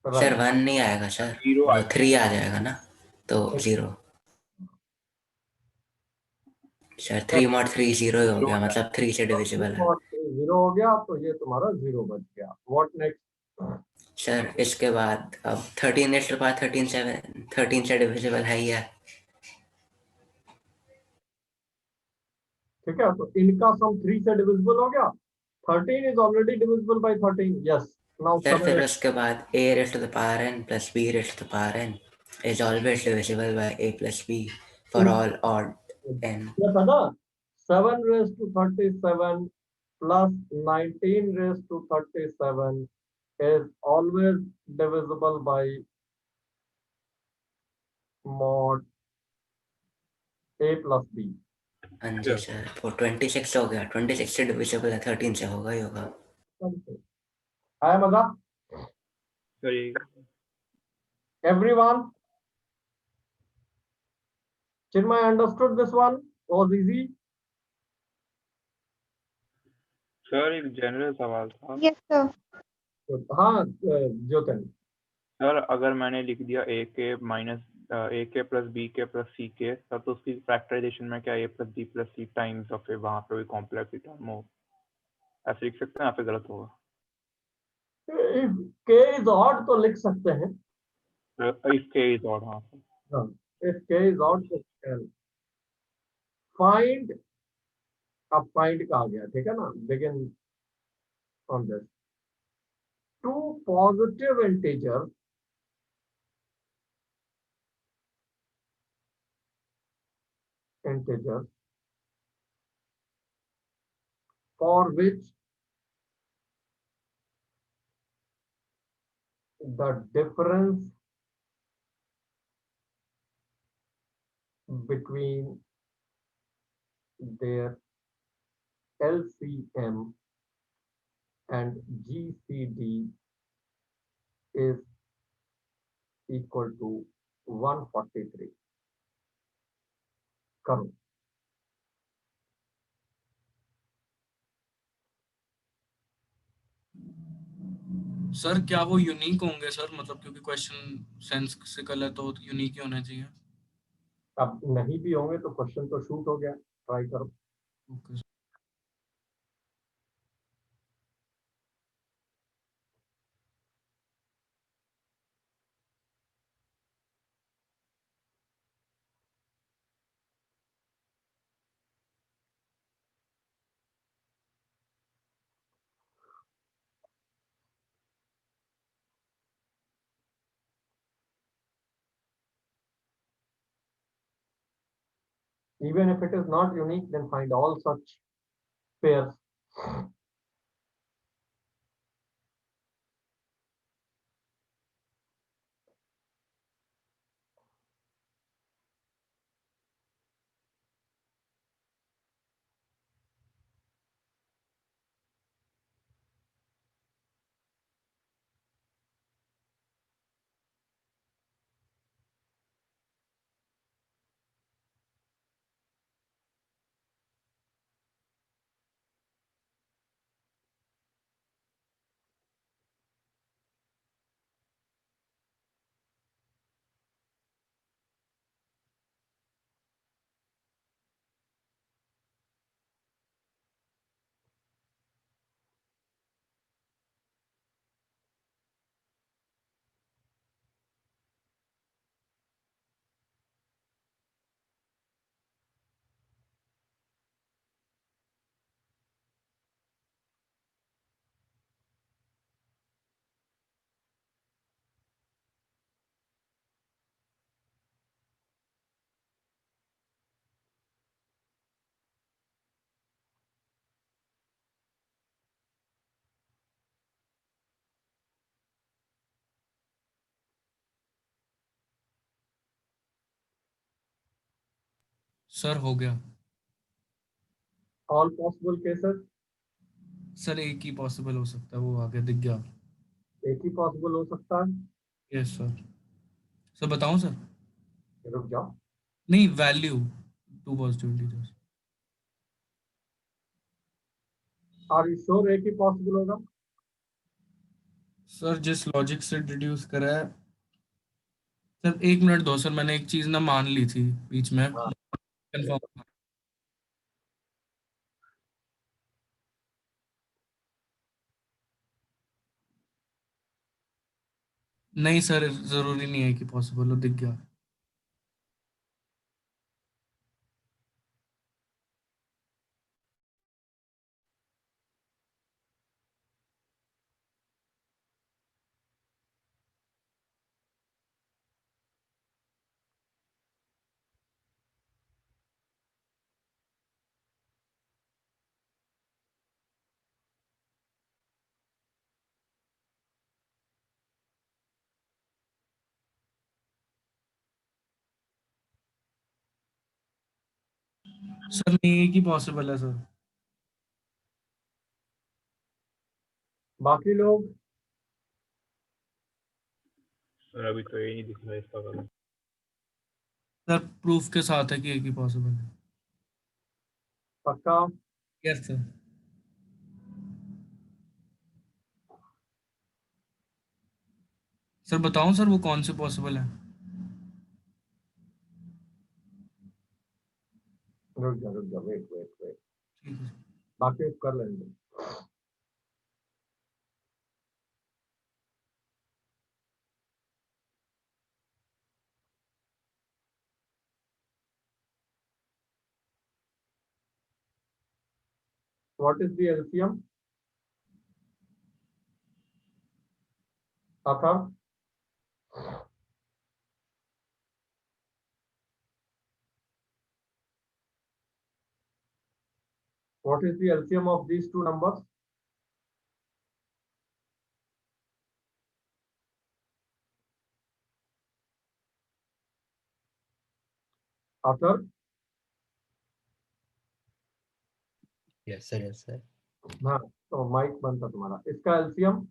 सर 1 नहीं आएगा सर, 0 वो 3 आ जाएगा ना, तो 0। सर 3 mod 3 0 ही हो गया, मतलब 3 से डिविजिबल है। 0 हो गया, तो ये तुम्हारा 0 बच गया. What next? सर इसके बाद अब 13 is to power 13 13 से डिविजिबल है ही है। ठीक है, तो इनका सम 3 से डिविजिबल हो गया. 13 is already divisible by 13. Yes. Now sir 7 फिर उसके बाद a raised to the power n plus b raised to the power n is always divisible by a plus b for all odd n. क्या था ना? 7 raised to 37 plus 19 raised to 37 is always divisible by mod a plus b. हाँ जी sir, वो 26 हो गया, 26 से divisible है, 13 से होगा ही होगा। आया मजा? सही। Everyone? Chinmay understood this one? Was easy? Sir एक जनरल सवाल था। Yes sir. हाँ, ज्योतिन. सर अगर मैंने लिख दिया ए के माइनस ए के प्लस बी के प्लस सी के, तब तो उसकी फैक्टराइजेशन में क्या ए प्लस बी प्लस सी टाइम्स और फिर वहां पे भी कॉम्प्लेक्स टर्म हो, ऐसे लिख सकते हैं? यहाँ पे गलत होगा? If k is odd तो लिख सकते हैं. इफ के इज ऑड, हाँ हाँ, if k is odd तो find. अब find का आ गया, ठीक है ना? Begin on this. Two positive integers for which the difference between their LCM and GCD is equal to 143. करो। सर क्या वो यूनिक होंगे सर, मतलब क्योंकि क्वेश्चन सेंसिकल है तो यूनिक ही होना चाहिए। अब नहीं भी होंगे तो क्वेश्चन तो शूट हो गया, ट्राई करो। Okay. Even if it is not unique, then find all such pairs. Sir हो गया। All possible cases, सर एक ही पॉसिबल हो सकता है, वो आगे दिख गया। एक ही पॉसिबल हो सकता है। Yes sir. सर बताऊं सर? रुक जाओ। नहीं, value to positivity. Are you sure एक ही पॉसिबल होगा? सर जिस लॉजिक से डिड्यूस करा है। सर एक मिनट दो सर, मैंने एक चीज ना मान ली थी बीच में, हाँ। कंफर्म। नहीं सर, जरूरी नहीं है कि पॉसिबल हो, दिख गया। सर नहीं, एक ही पॉसिबल है सर। बाकी लोग सर अभी तो ये नहीं दिख रहा है इसका कलर। सर प्रूफ के साथ है कि एक ही पॉसिबल है। पक्का? Yes sir. सर बताऊं सर वो कौन से पॉसिबल है? रुक जा, वेट वेट वेट, ठीक है। बाकी कर लेंगे। What is the LCM? अथा? What is the LCM of these two numbers? Athar? Yes sir yes sir हाँ, तो माइक बनता तुम्हारा। इसका एलसीएम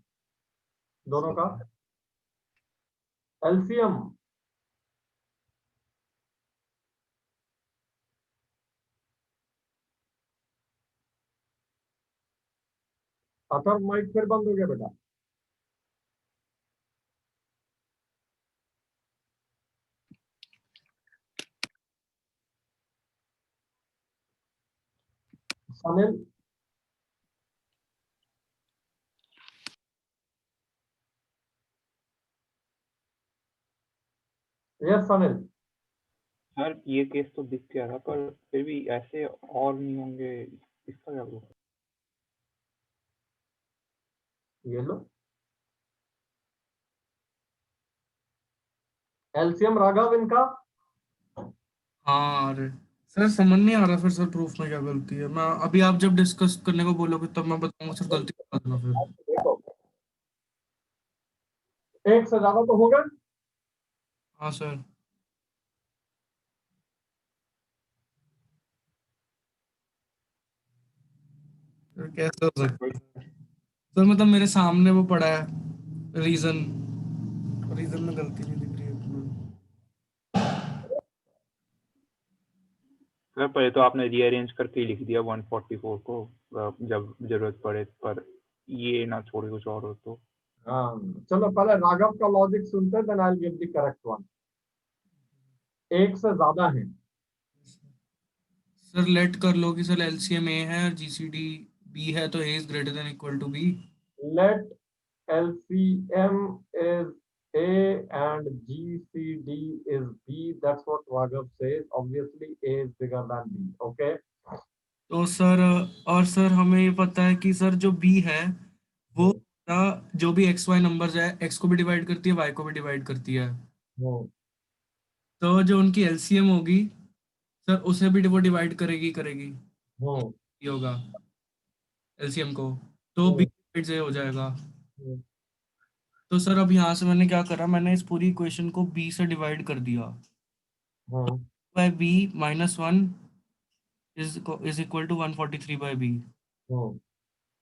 दोनों का एलसीएम अथर माइक फिर बंद हो गया बेटा। सनिल यस सनिल सर ये केस तो दिख गया था, पर फिर भी ऐसे और नहीं होंगे, इसका क्या प्रूफ? ये लो एलसीएम राघव इनका। हाँ अरे सर समझ नहीं आ रहा फिर सर प्रूफ में क्या गलती है। मैं अभी आप जब डिस्कस करने को बोलोगे तब मैं बताऊंगा सर गलती बता देना फिर। देखो एक से ज्यादा तो होगा। हाँ सर सर कैसे हो सकता है सर, मतलब मेरे सामने वो पड़ा है रीजन, रीजन में गलती नहीं दिख रही है तुम्हें। सर पहले तो आपने रीअरेंज करके ही लिख दिया 144 को जब जरूरत पड़े, पर ये ना छोड़े कुछ और हो तो। हाँ चलो पहले राघव का लॉजिक सुनते हैं, then I will give the correct one. एक से ज्यादा है। सर लेट कर लो कि सर एलसीएम ए है और जीसीडी बी है, तो A is greater than equal to B. Let LCM is A and GCD is B. That's what Raghav says. Obviously, A is bigger than B. Okay. तो sir और sir हमें ये पता है कि सर जो बी है वो जो भी एक्स वाई नंबर्स है, एक्स को भी डिवाइड करती है, वाई को भी डिवाइड करती है। तो जो उनकी एलसीएम होगी सर उसे भी वो डिवाइड करेगी ये होगा एलसीएम को, तो बी से हो जाएगा। तो सर अब यहाँ से मैंने क्या करा, मैंने इस पूरी इक्वेशन को बी से डिवाइड कर दिया। By B minus one is equal to 143 by B.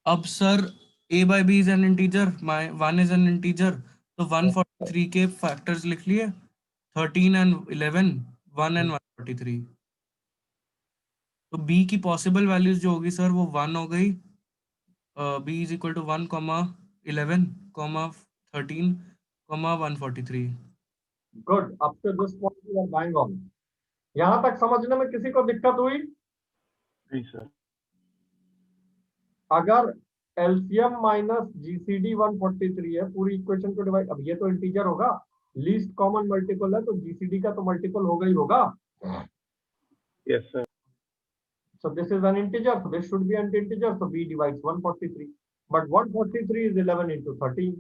अब sir a by B is an integer, one is an integer, तो 143 के फैक्टर्स लिख लिए 13 एंड 11, 1 एंड 143। तो b की पॉसिबल वैल्यूज जो होगी सर वो 1 हो गई, b is equal to 1, 11, 13, 143। Good. Up to this point you are bang on. यहाँ तक समझने में किसी को दिक्कत हुई? नहीं सर। अगर एलसीएम माइनस जीसीडी 143 है, पूरी इक्वेशन को डिवाइड, अब ये तो इंटीजर होगा, लीस्ट कॉमन मल्टीपल है, तो जीसीडी का तो मल्टीपल होगा ही होगा। Yes sir. So this is an integer, so this should be an integer, so b divides 143. But 143 is 11 into 13.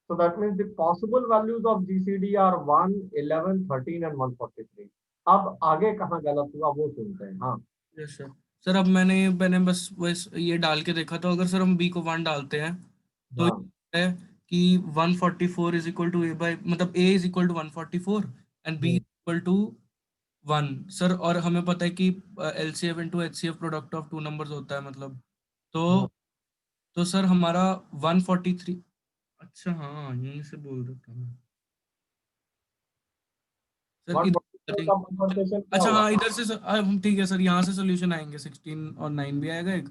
So that means the possible values of GCD are 1, 11, 13 and 143. अब आगे कहाँ गलत हुआ वो सुनते हैं। हाँ यस सर। सर अब मैंने बस ये डाल के देखा, तो अगर सर हम b को 1 डालते हैं तो ये है कि 144 is equal to a by, मतलब a is equal to 144 and b is equal to 1 sir. और हमें पता है कि LCF into HCF product of two numbers होता है, मतलब तो सर हमारा 143। अच्छा हाँ यहीं से बोल देता हूँ सर अच्छा हाँ इधर से सर हम ठीक है सर, यहाँ से सोल्यूशन आएंगे 16 और 9 भी आएगा एक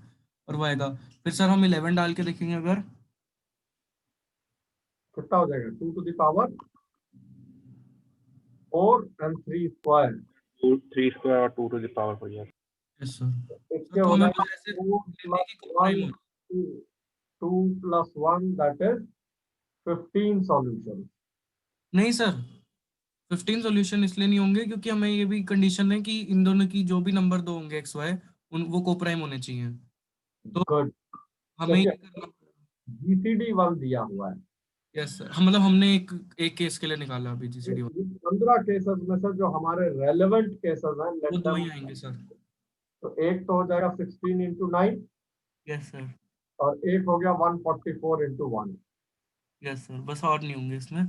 और वो आएगा। फिर सर हम 11 डाल के देखेंगे, अगर कितना हो जाएगा 2 to the power 4 and 3 square 3 square और 2 to the power हो जाएगा। Yes sir. इसके हो जाएगा 2 plus 1 that is 15 solutions। नहीं सर 15 सॉल्यूशन इसलिए नहीं होंगे क्योंकि हमें ये भी कंडीशन है कि इन दोनों की जो भी नंबर दो होंगे एक्स वाई वो कोप्राइम होने चाहिए। तो हमें जीसीडी 1 दिया हुआ है। यस सर, हम मतलब हमने एक केस के लिए निकाला अभी जीसीडी 15 केसेस में से जो हमारे रेलेवेंट केसेस हैं वो दो ही आएंगे सर। तो एक तो हो जाएगा 16 into 9 यस सर, और एक हो गया 144 into 1. यस सर, बस और नहीं होंगे इसमें।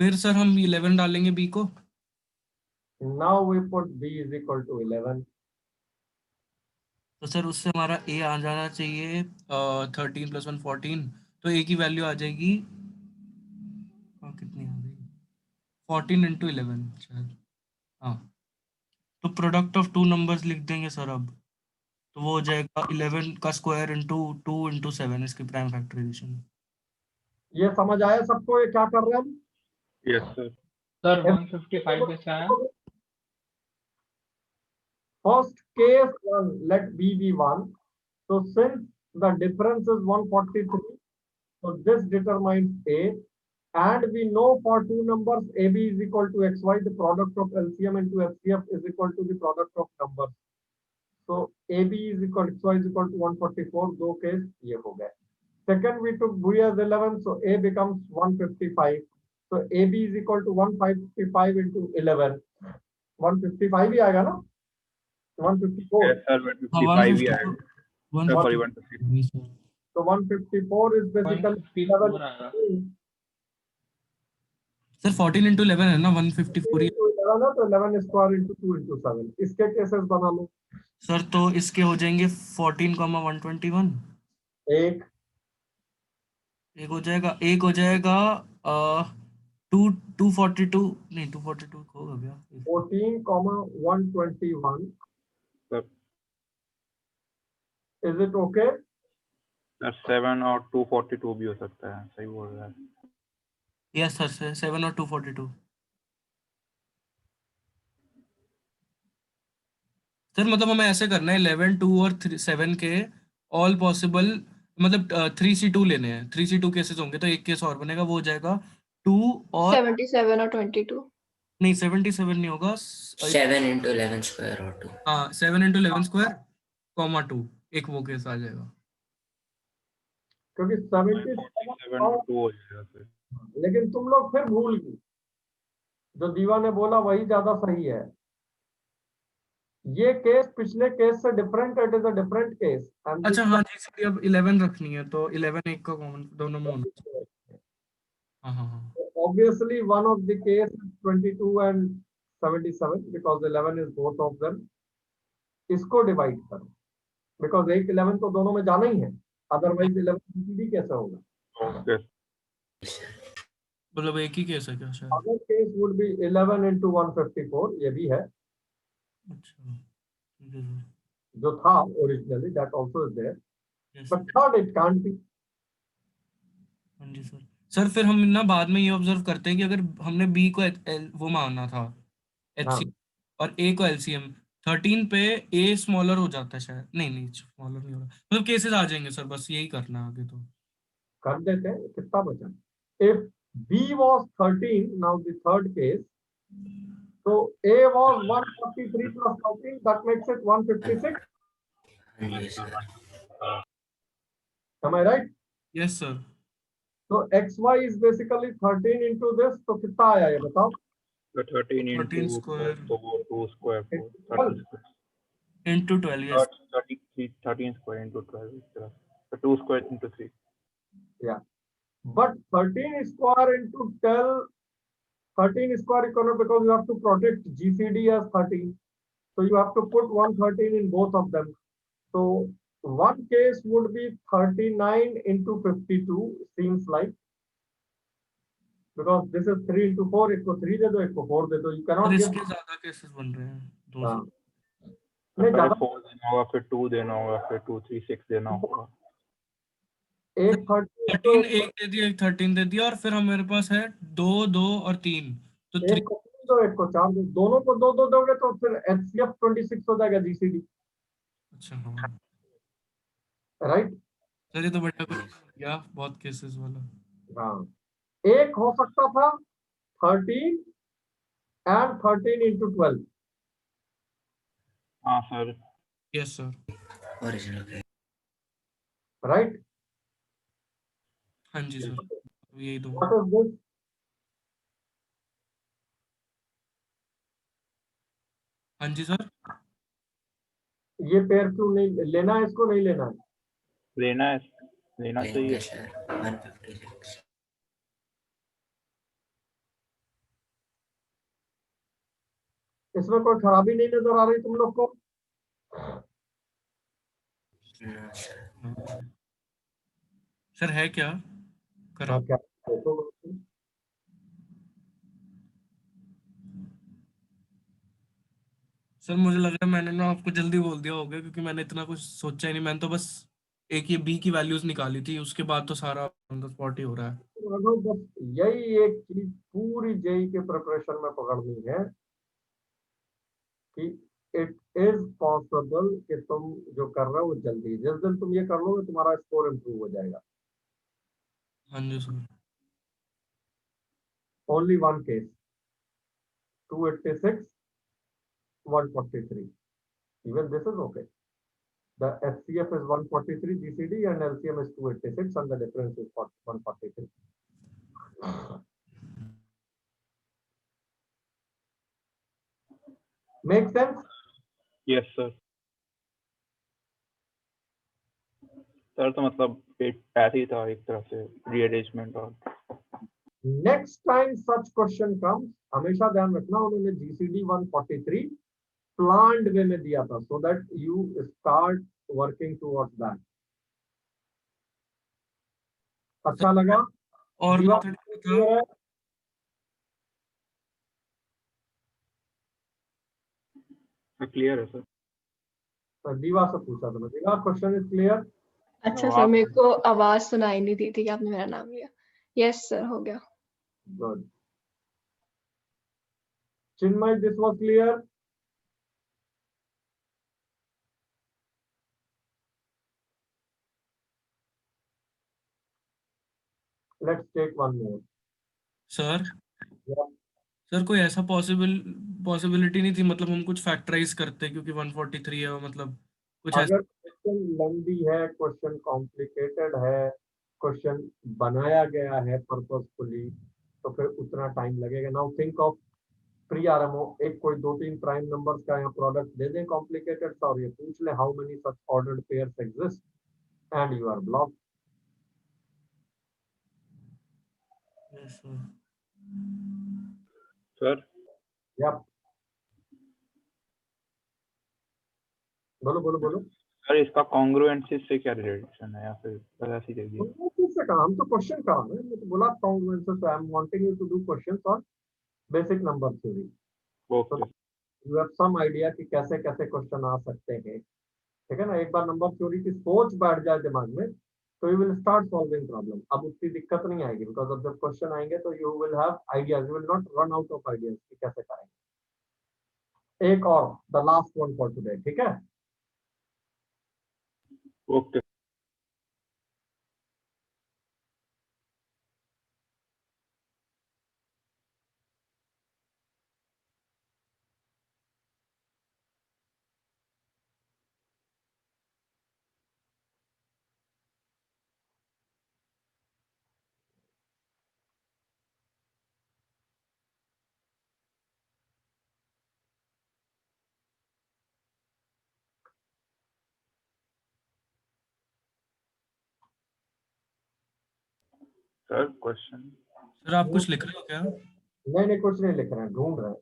फिर सर हम 11 डालेंगे बी को। Now we put b is equal to 11. तो सर उससे हमारा ए आ जाना चाहिए 13 + 1 14, तो ए की वैल्यू आ जाएगी कितनी आ गई, 14 × 11 शायद। हाँ, तो प्रोडक्ट ऑफ टू नंबर्स लिख देंगे सर अब, तो वो हो जाएगा 11 का स्क्वायर इंटू 2 × 7, इसकी प्राइम फैक्टराइजेशन। ये समझ आया सबको, ये क्या कर रहे हैं? Yes sir. सर 155 कैसे आया? First case 1, let b be 1. So since the difference is 143, so this determines a, and we know for two numbers ab is equal to xy, the product of LCM into FCF is equal to the product of numbers. So ab is equal xy is equal to 144. दो case ये हो गए. Second, we took b as 11, so a becomes 155. So ab is equal to 155 into 11. 155 ही आएगा ना? 154. Yes sir, 155 ही आएगा। Sorry, 150. So 154 is basically 154 आएगा। Sir 14 × 11 है ना, 154 ही। 11 है, तो 11 स्क्वायर इंटू 2 इंटू 7. इसके केसेस बना लो। सर तो इसके हो जाएंगे 14, 121। एक हो जाएगा, एक हो जाएगा 242, नहीं 242 होगा क्या? 14, 121. Sir Is it okay? 7 और 242 भी हो सकता है, सही बोल रहा है। यस सर, 7 और 242। सर मतलब हमें ऐसे करना है 11, 2 और 7 के ऑल पॉसिबल, मतलब 3C2 लेने हैं। 3C2 केसेस होंगे तो एक केस और बनेगा, वो हो जाएगा 2 और 77 और 22। नहीं 77 नहीं होगा, 7 × 11 स्क्वायर और 2। हाँ 7 × 11 स्क्वायर, 2, एक वो केस आ जाएगा। क्योंकि 7 और 2 हो जाएगा सर। लेकिन तुम लोग फिर भूल गए, जो दीवा ने बोला वही ज्यादा सही है। ये केस पिछले केस से different, it is a different case. अच्छा हाँ जी, इसलिए अब 11 रखनी है, तो 11 एक का कॉमन दोनों में होना चाहिए। हाँ हाँ हाँ, Obviously, one of the case is 22 and 77 because 11 is both of them. इसको डिवाइड करो, बिकॉज 11 तो दोनों में जाना ही है, अदरवाइज 11 जीसीडी कैसे होगा? ओके। मतलब एक ही केस है क्या शायद? Other case would be 11 into 154, ये भी है अच्छा ठीक है सर। जो था originally, that also is there, Yes, but third it can't be. हाँ जी सर। सर फिर हम ना बाद में ये ऑब्जर्व करते हैं कि अगर हमने बी को वो माना था हाँ, HC और ए को LCM, 13 पे ए स्मॉलर हो जाता है शायद, नहीं स्मॉलर नहीं होगा, मतलब केसेस आ जाएंगे सर, बस यही करना है आगे तो। कर देते हैं। कितना बचा? If B was 13, now the third case, so A was 143 plus 13, that makes it 156. हाँ जी sir. Am I right? Yes sir. So XY is basically 13 into this, तो कितना आया ये बताओ? तो 13 13 into square 2 square, 12. 13 square, into 12, yes 13 square into 12 इस तरह। तो 2 square into 3। Yeah, but 13 square into 12, 13 square equal because you have to protect GCD as 13, so you have to put 113 in both of them. So one case would be 39 into 52, seems like, because this is 3 into 4, एक को 3 दे दो, एक को 4 दे दो, you sir, cannot give। इसके ज्यादा cases बन रहे हैं दो हाँ, से। नहीं पहले ज्यादा, 4 देना होगा, फिर 2 देना होगा, फिर 2 3 6 देना होगा। एक 13 तो 13 एक दे दिया, एक 13 दे दिया, और फिर हमारे पास है 2 2 और 3, तो 3। एक को 3 दो, एक को 4 दो, दोनों को 2 2 दोगे तो फिर HCF 26 हो जाएगा GCD, अच्छा हाँ राइट? सर, ये तो बढ़िया कुछ या बहुत केसेस वाला। हाँ, एक हो सकता था 13 and 13 into 12, हाँ sir. Yes sir. Original. right? हाँ जी सर, यही दो। What is this? हाँ जी सर। ये पेयर क्यों नहीं लेना है, इसको नहीं लेना है? लेना लेंगे चाहिए। सर 156। इसमें कोई खराबी नहीं नजर आ रही तुम लोग को? ना सर। सर है क्या हाँ, खराब? क्या देखो, सर मुझे लग रहा है मैंने ना आपको जल्दी बोल दिया होगा, क्योंकि मैंने इतना कुछ सोचा ही नहीं। मैंने तो बस एक ये बी की वैल्यूज निकाली थी, उसके बाद तो सारा ऑन द स्पॉट ही हो रहा है। बस यही एक चीज पूरी जेई के प्रिपरेशन में पकड़नी है कि इट इज पॉसिबल कि तुम जो कर रहे हो वो जल्दी, जिस दिन तुम ये कर लोगे तुम्हारा स्कोर इम्प्रूव हो जाएगा। हाँ जी sir. Only one case, 286 143, even this is okay. The HCF is 143 GCD and LCM is 286 and the difference is 143. Make sense? Yes sir. Sir तो मतलब एक ऐसे ही था एक तरह से रीअरेंजमेंट। और Next time such question comes, हमेशा ध्यान रखना उन्होंने GCD 143 planned way में दिया था, so that you start working towards that. अच्छा लगा? और दीवार मेथड क्या था? clear है? क्लियर है सर। दीवा से पूछा था, दीवा क्वेश्चन इज क्लियर? अच्छा सर, मेरे को आवाज सुनाई नहीं दी थी कि आपने मेरा नाम लिया। यस सर, हो गया। Good. Chinmay, this was clear? Let's take one more. Sir sir कोई ऐसा पॉसिबिलिटी नहीं थी, मतलब हम कुछ फैक्टराइज करते, क्योंकि 143 है, मतलब कुछ ऐसा। अगर क्वेश्चन लंबी है, क्वेश्चन कॉम्प्लिकेटेड है, क्वेश्चन बनाया गया है पर्पसफुली, तो फिर उतना टाइम लगेगा। Now think of pre RMO, एक कोई 2-3 प्राइम नंबर्स का यहाँ प्रोडक्ट दे दें कॉम्प्लिकेटेड सा, और ये पूछ ले how many such ordered pairs exist and you are blocked. Sir yup, बोलो बोलो बोलो। सर इसका कॉन्ग्रुएंसी से क्या रिलेशन है, या फिर बस ऐसे ही दे दिया? किससे कहा? हम तो क्वेश्चन करा रहे हैं, मैं तो बोला congruences, I am wanting you to do questions on basic number theory. Okay. You have some idea कि कैसे कैसे क्वेश्चन आ सकते हैं, ठीक है ना? एक बार नंबर थ्योरी की सोच बैठ जाए दिमाग में, तो you will start solving problem. अब उतनी दिक्कत नहीं आएगी, बिकॉज अब जब क्वेश्चन आएंगे तो you will have ideas, you will not run out of ideas कि कैसे करेंगे। एक और, the last one for today, ठीक है? Okay sir. क्वेश्चन सर आप कुछ लिख रहे हो क्या? नहीं नहीं, कुछ नहीं लिख रहे हैं, ढूंढ रहे हैं।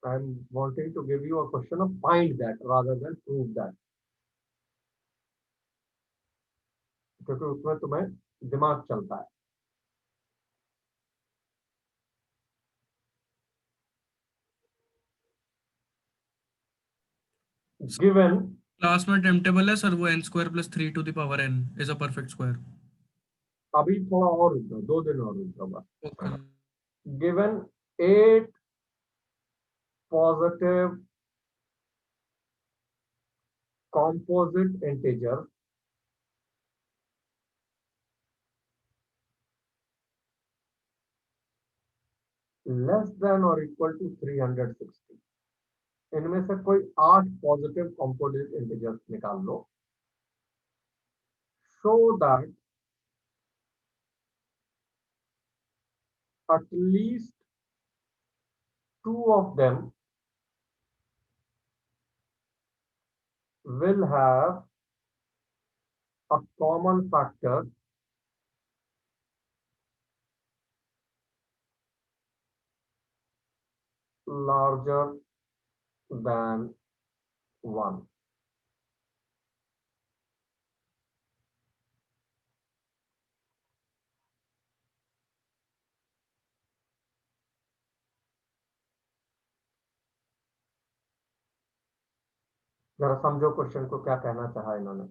I am wanting to give you a question of find that rather than prove that, क्योंकि उसमें तुम्हें दिमाग चलता है। गिवन क्लास में टाइम टेबल है सर, वो n² + 3 to the power n is a perfect square. अभी थोड़ा और रुक जाओ, 2 दिन और रुक जाओ बस। Okay. Given 8 positive composite integer less than or equal to 360, इनमें से कोई 8 पॉजिटिव कंपोजिट इंटीजर्स निकाल लो, so that at least 2 of them will have a common factor larger than 1. जरा समझो क्वेश्चन को क्या कहना चाहा इन्होंने।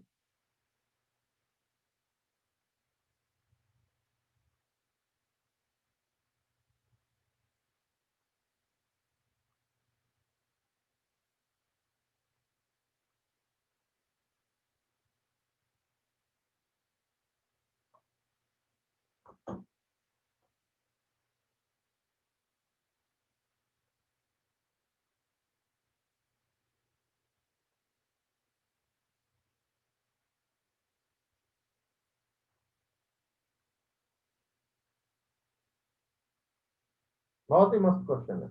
बहुत ही मस्त क्वेश्चन है।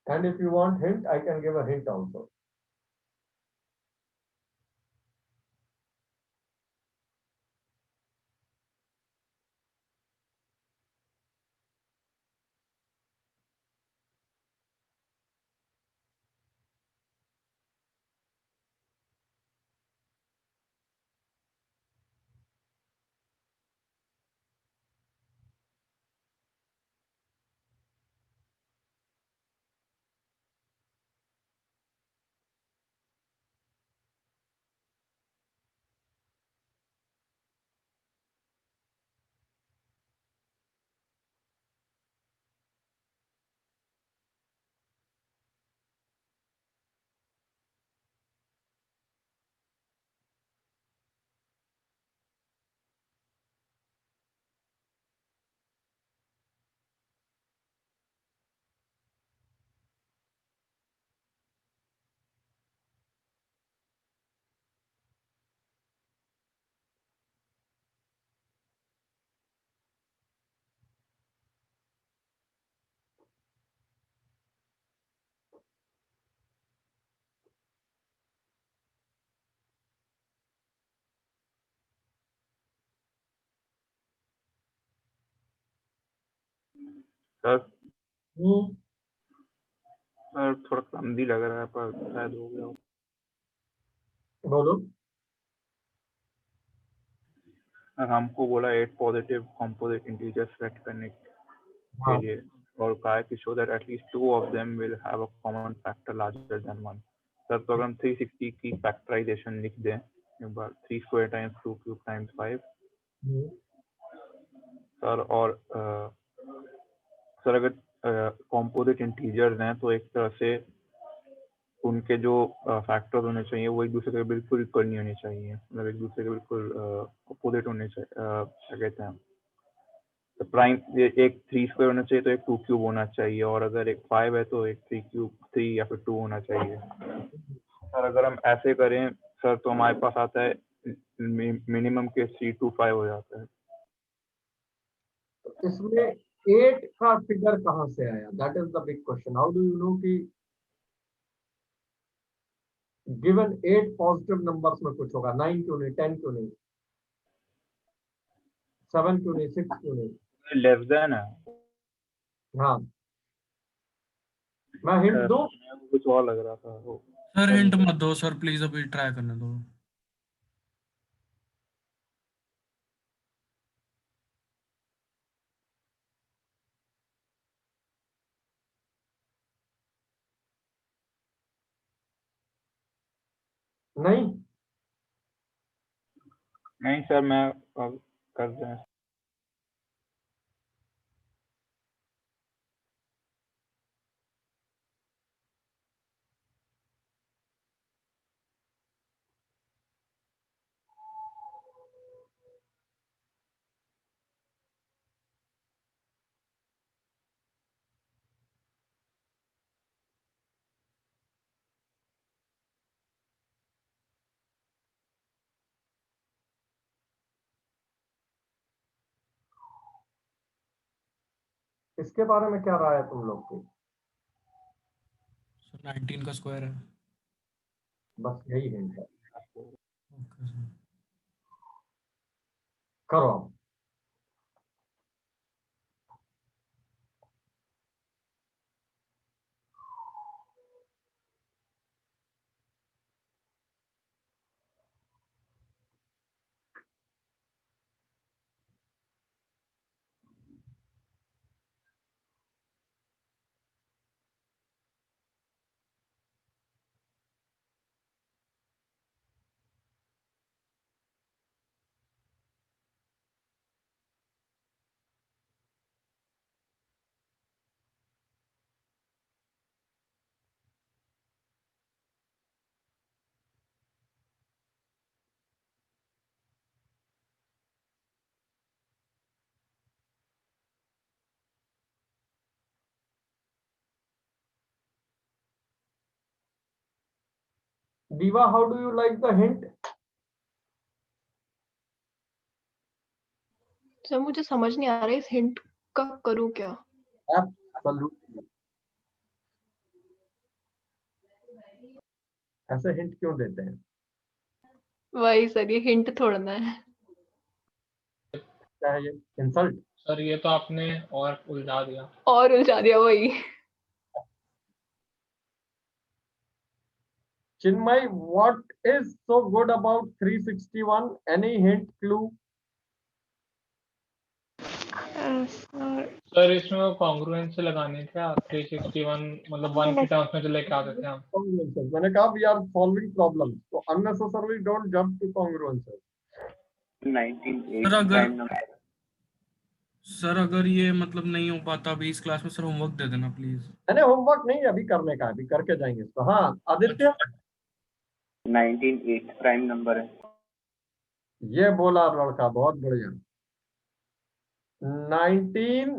And if you want hint, I can give a hint also. Sir hmm, sir थोड़ा क्लमजी लग रहा है पर शायद हो गया हो। बोलो। सर हमको बोला 8 पॉजिटिव कंपोजिट इंटीजर्स सेट करने के हाँ, लिए और कहा है कि show that at least 2 of them will have a common factor larger than 1। Sir तो अगर हम 360 की फैक्टराइजेशन लिख दें एक बार 3 स्क्वायर टाइम्स 2 क्यूब टाइम्स 5 हम्म, सर और सर अगर कंपोजिट इंटीजर्स हैं तो एक तरह से उनके जो फैक्टर्स होने चाहिए वो एक दूसरे के बिल्कुल इक्वल नहीं होने चाहिए, मतलब एक दूसरे के बिल्कुल अपोजिट होने चाहिए। क्या कहते हैं तो प्राइम एक 3 स्क्वायर होना चाहिए तो एक 2 क्यूब होना चाहिए, और अगर एक 5 है तो एक 3 क्यूब 3 या फिर 2 होना चाहिए। सर अगर हम ऐसे करें सर तो हमारे पास आता है मिनिमम के 3 to 5 हो जाता है। इसमें 8 का फिगर कहाँ से आया? That is the big question. How do you know कि गिवन 8 पॉजिटिव नंबर्स में कुछ होगा? 9 क्यों नहीं, 10 क्यों नहीं, 7 क्यों नहीं, 6 क्यों नहीं? लेस देन है। हाँ, मैं हिंट दूं? कुछ और लग रहा था वो। सर हिंट मत दो सर, प्लीज अभी ट्राई करने दो। नहीं, नहीं सर मैं अब कर दें। इसके बारे में क्या राय है तुम लोग की? सर 19 का स्क्वायर है। बस यही हिंट है, ओके सर। करो आप। Diva, how do you like the hint? Sir मुझे समझ नहीं आ रहा है इस हिंट का करूँ क्या। Absolutely. ऐसे हिंट क्यों देते हैं? वही सर, ये हिंट थोड़ा है। क्या है ये? इंसल्ट? सर ये तो आपने और उलझा दिया। और उलझा दिया वही। Chinmay, what is so good about 361? Any hint, clue? Sir इसमें वो कॉन्ग्रुएंस से लगाने क्या 361 मतलब 1 के टर्म्स में जो लेके आते थे हम। Congruences. मैंने कहा we are solving problems, so unnecessarily don't jump to congruences. 19 sir अगर prime number. सर अगर ये मतलब नहीं हो पाता अभी इस क्लास में, सर होमवर्क दे देना प्लीज। मैंने होमवर्क नहीं अभी करने का, अभी करके जाएंगे इसको। हाँ आदित्य, 19 8 prime number है। ये बोला लड़का, बहुत बढ़िया। 19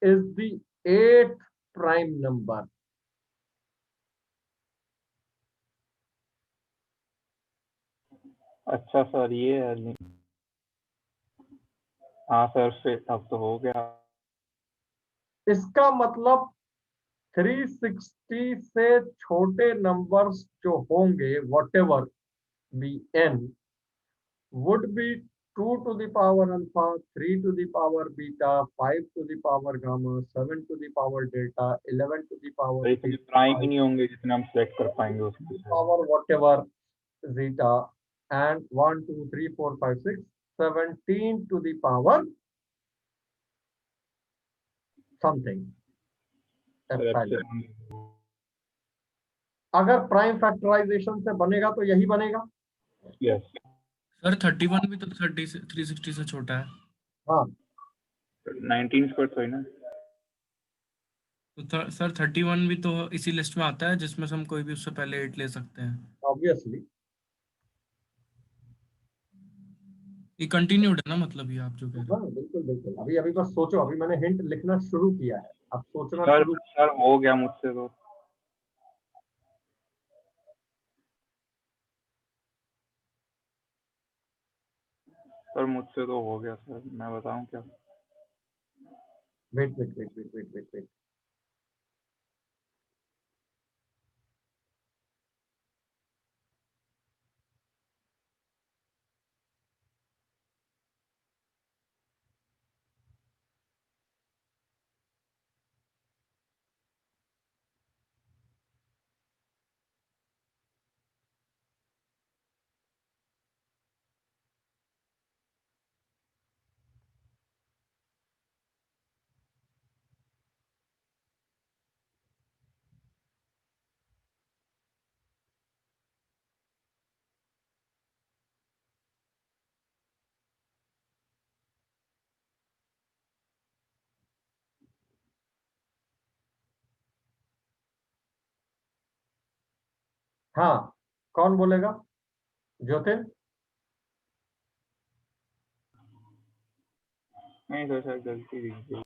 is the 8th prime number. अच्छा सर ये है। हाँ सर फिर अब तो हो गया। इसका मतलब 360 से छोटे नंबर्स जो होंगे whatever be n would be 2 to the power alpha, 3 to the power beta, 5 to the power gamma, 7 to the power delta, 11 to the power तो इतने प्राइम ही नहीं होंगे जितने हम सेलेक्ट कर पाएंगे उसमें। power whatever zeta, and 1 2 3 4 5 6 17 to the power something epsilon. अगर प्राइम फैक्टराइजेशन से बनेगा तो यही बनेगा। यस सर 31 भी तो 30 से 360 से छोटा है। हाँ 19 स्क्वायर तो है ना। तो सर 31 भी तो इसी लिस्ट में आता है जिसमें से हम कोई भी उससे पहले 8 ले सकते हैं। ऑब्वियसली। ये कंटिन्यूड है ना, मतलब ये आप जो कह रहे हाँ बिल्कुल बिल्कुल। अभी अभी बस सोचो, अभी मैंने हिंट लिखना शुरू किया है, अब सोचना सर शुरू। सर हो गया मुझसे तो। सर मुझसे तो हो गया सर, मैं बताऊं क्या? Wait wait wait wait wait wait wait. हाँ कौन बोलेगा? ज्योतिन? नहीं सर सर गलती थी।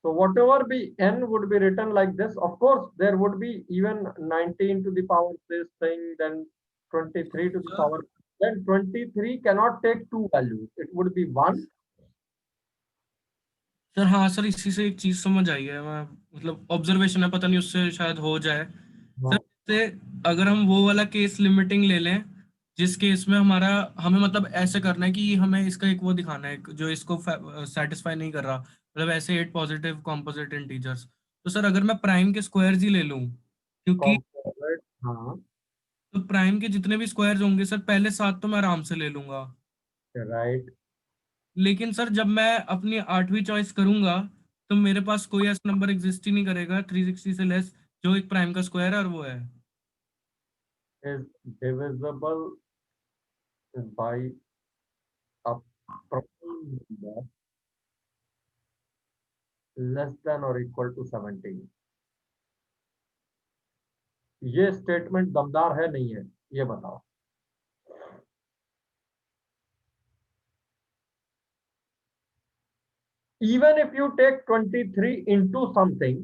So whatever be n would be written like this. Of course there would be even 19 to the power this thing, then 23 to the Sir. power, then 23 cannot take two values, it would be 1 sir हाँ sir, इसी से एक चीज समझ आई है, मैं मतलब observation है, पता नहीं उससे शायद हो जाए सर। जैसे अगर हम वो वाला केस लिमिटिंग ले लें जिस केस में हमें मतलब ऐसे करना है कि हमें इसका एक वो दिखाना है जो इसको सेटिस्फाई नहीं कर रहा, मतलब ऐसे 8 पॉजिटिव कॉम्पोजिट इंटीजर्स। तो सर अगर मैं प्राइम के स्क्वायर्स ही ले लूं, क्योंकि कॉम्पोजिट, हाँ तो प्राइम के जितने भी स्क्वायर्स होंगे सर, पहले 7 तो मैं आराम से ले लूंगा, राइट। लेकिन सर जब मैं अपनी 8वीं चॉइस करूंगा तो मेरे पास कोई ऐसा नंबर एग्जिस्ट ही नहीं करेगा 360 से लेस जो एक प्राइम का स्क्वायर है और वो है is divisible bye a prime number less than और इक्वल टू 17। ये स्टेटमेंट दमदार है नहीं है, ये बताओ। Even if you take 23 into something,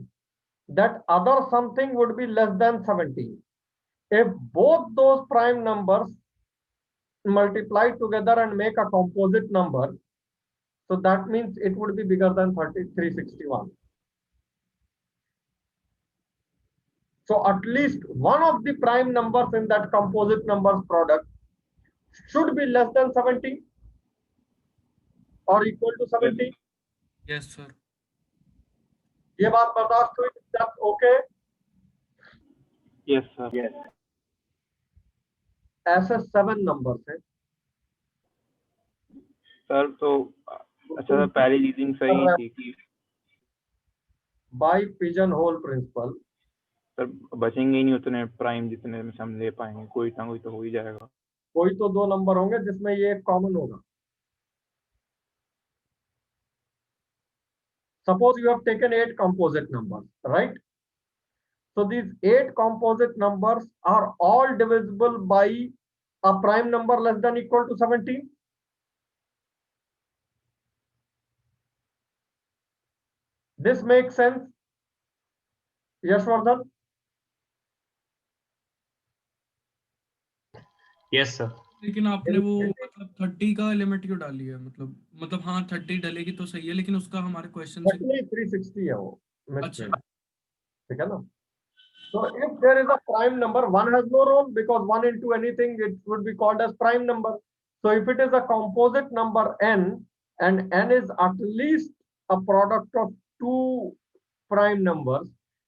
that other something would be less than 17. If both those prime numbers multiply together and make a composite number, so that means it would be bigger than 361. So at least one of the prime numbers in that composite numbers product should be less than 17 or equal to 17. Yes sir. ये बात बर्दाश्त हुई? That's okay. Yes sir. Yes. ऐसे 7 numbers हैं sir तो अच्छा sir, पहली reasoning सही थी कि by pigeon hole principle. Sir बचेंगे ही नहीं उतने प्राइम जितने में से हम ले पाएंगे, कोई ना कोई तो हो ही जाएगा। कोई तो 2 नंबर होंगे जिसमें ये कॉमन होगा। Suppose you have taken 8 composite numbers, right? So these 8 composite numbers are all divisible by a prime number less than equal to 17. This makes sense? Yashwardhan? Yes sir. लेकिन आपने वो मतलब 30 का लिमिट क्यों डाली है, मतलब हाँ 30 डलेगी तो सही है, लेकिन उसका हमारे क्वेश्चन से 360 है वो। अच्छा ठीक है ना? So if there is a prime number, 1 has no role because 1 into anything it would be called as prime number. So if it is a composite number n and n is at least a product of 2 prime numbers,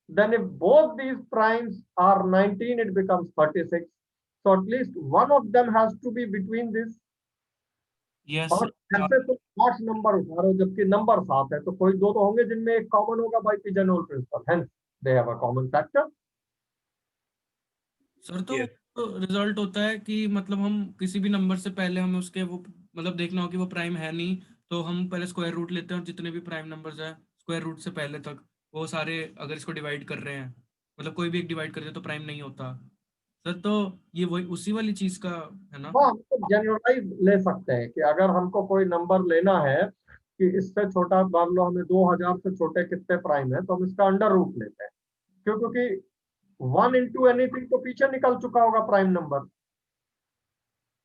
then if both these primes are 19, it becomes 36. So at least one of them has to be between this. Yes और ऐसे तो 8 number उठा रहे हो जबकि number 7 है, तो कोई 2 तो होंगे जिनमें एक कॉमन होगा by pigeon hole principle, hence they have a common factor. Sir. तो रिजल्ट होता है कि मतलब हम किसी भी नंबर से पहले हमें उसके वो मतलब देखना हो कि वो प्राइम है नहीं, तो हम पहले स्क्वायर रूट लेते हैं और जितने भी प्राइम नंबर्स हैं स्क्वायर रूट से पहले तक वो सारे अगर इसको डिवाइड कर रहे हैं, मतलब कोई भी एक डिवाइड कर दे तो प्राइम नहीं होता सर। तो ये वही उसी वाली चीज का है ना? हाँ, हम तो जनरलाइज ले सकते हैं कि अगर हमको कोई नंबर लेना है कि इससे छोटा, मान लो हमें 2000 से छोटे कितने प्राइम है, तो हम इसका अंडर रूट लेते हैं। क्यों? क्योंकि 1 into anything तो पीछे निकल चुका होगा प्राइम नंबर।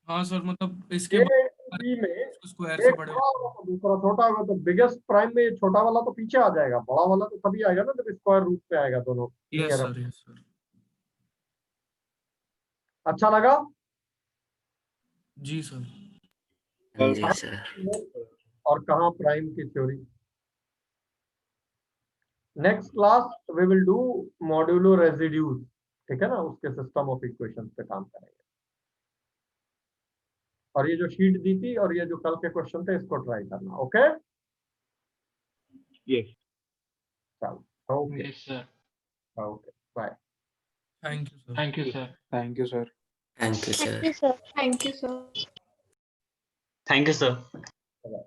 हाँ सर, मतलब इसके ए बाद बी में स्क्वायर से एक बड़े बड़ा होगा तो दूसरा छोटा होगा, तो बिगेस्ट प्राइम में ये छोटा वाला तो पीछे आ जाएगा, बड़ा वाला तो तभी आएगा ना जब स्क्वायर रूट पे आएगा दोनों yes near. Sir yes sir. अच्छा लगा? जी सर। जी सर। और कहाँ प्राइम की theory? Next class we will do modulo residues, ठीक है ना? उसके सिस्टम ऑफ इक्वेशन पे काम करेंगे। और ये जो शीट दी थी और ये जो कल के क्वेश्चन थे इसको ट्राई करना। ओके? यस। चलो okay yes sir. Okay bye. Thank you sir. Thank you sir. Thank you sir. Thank you sir. Thank you sir. Thank you sir. Bye.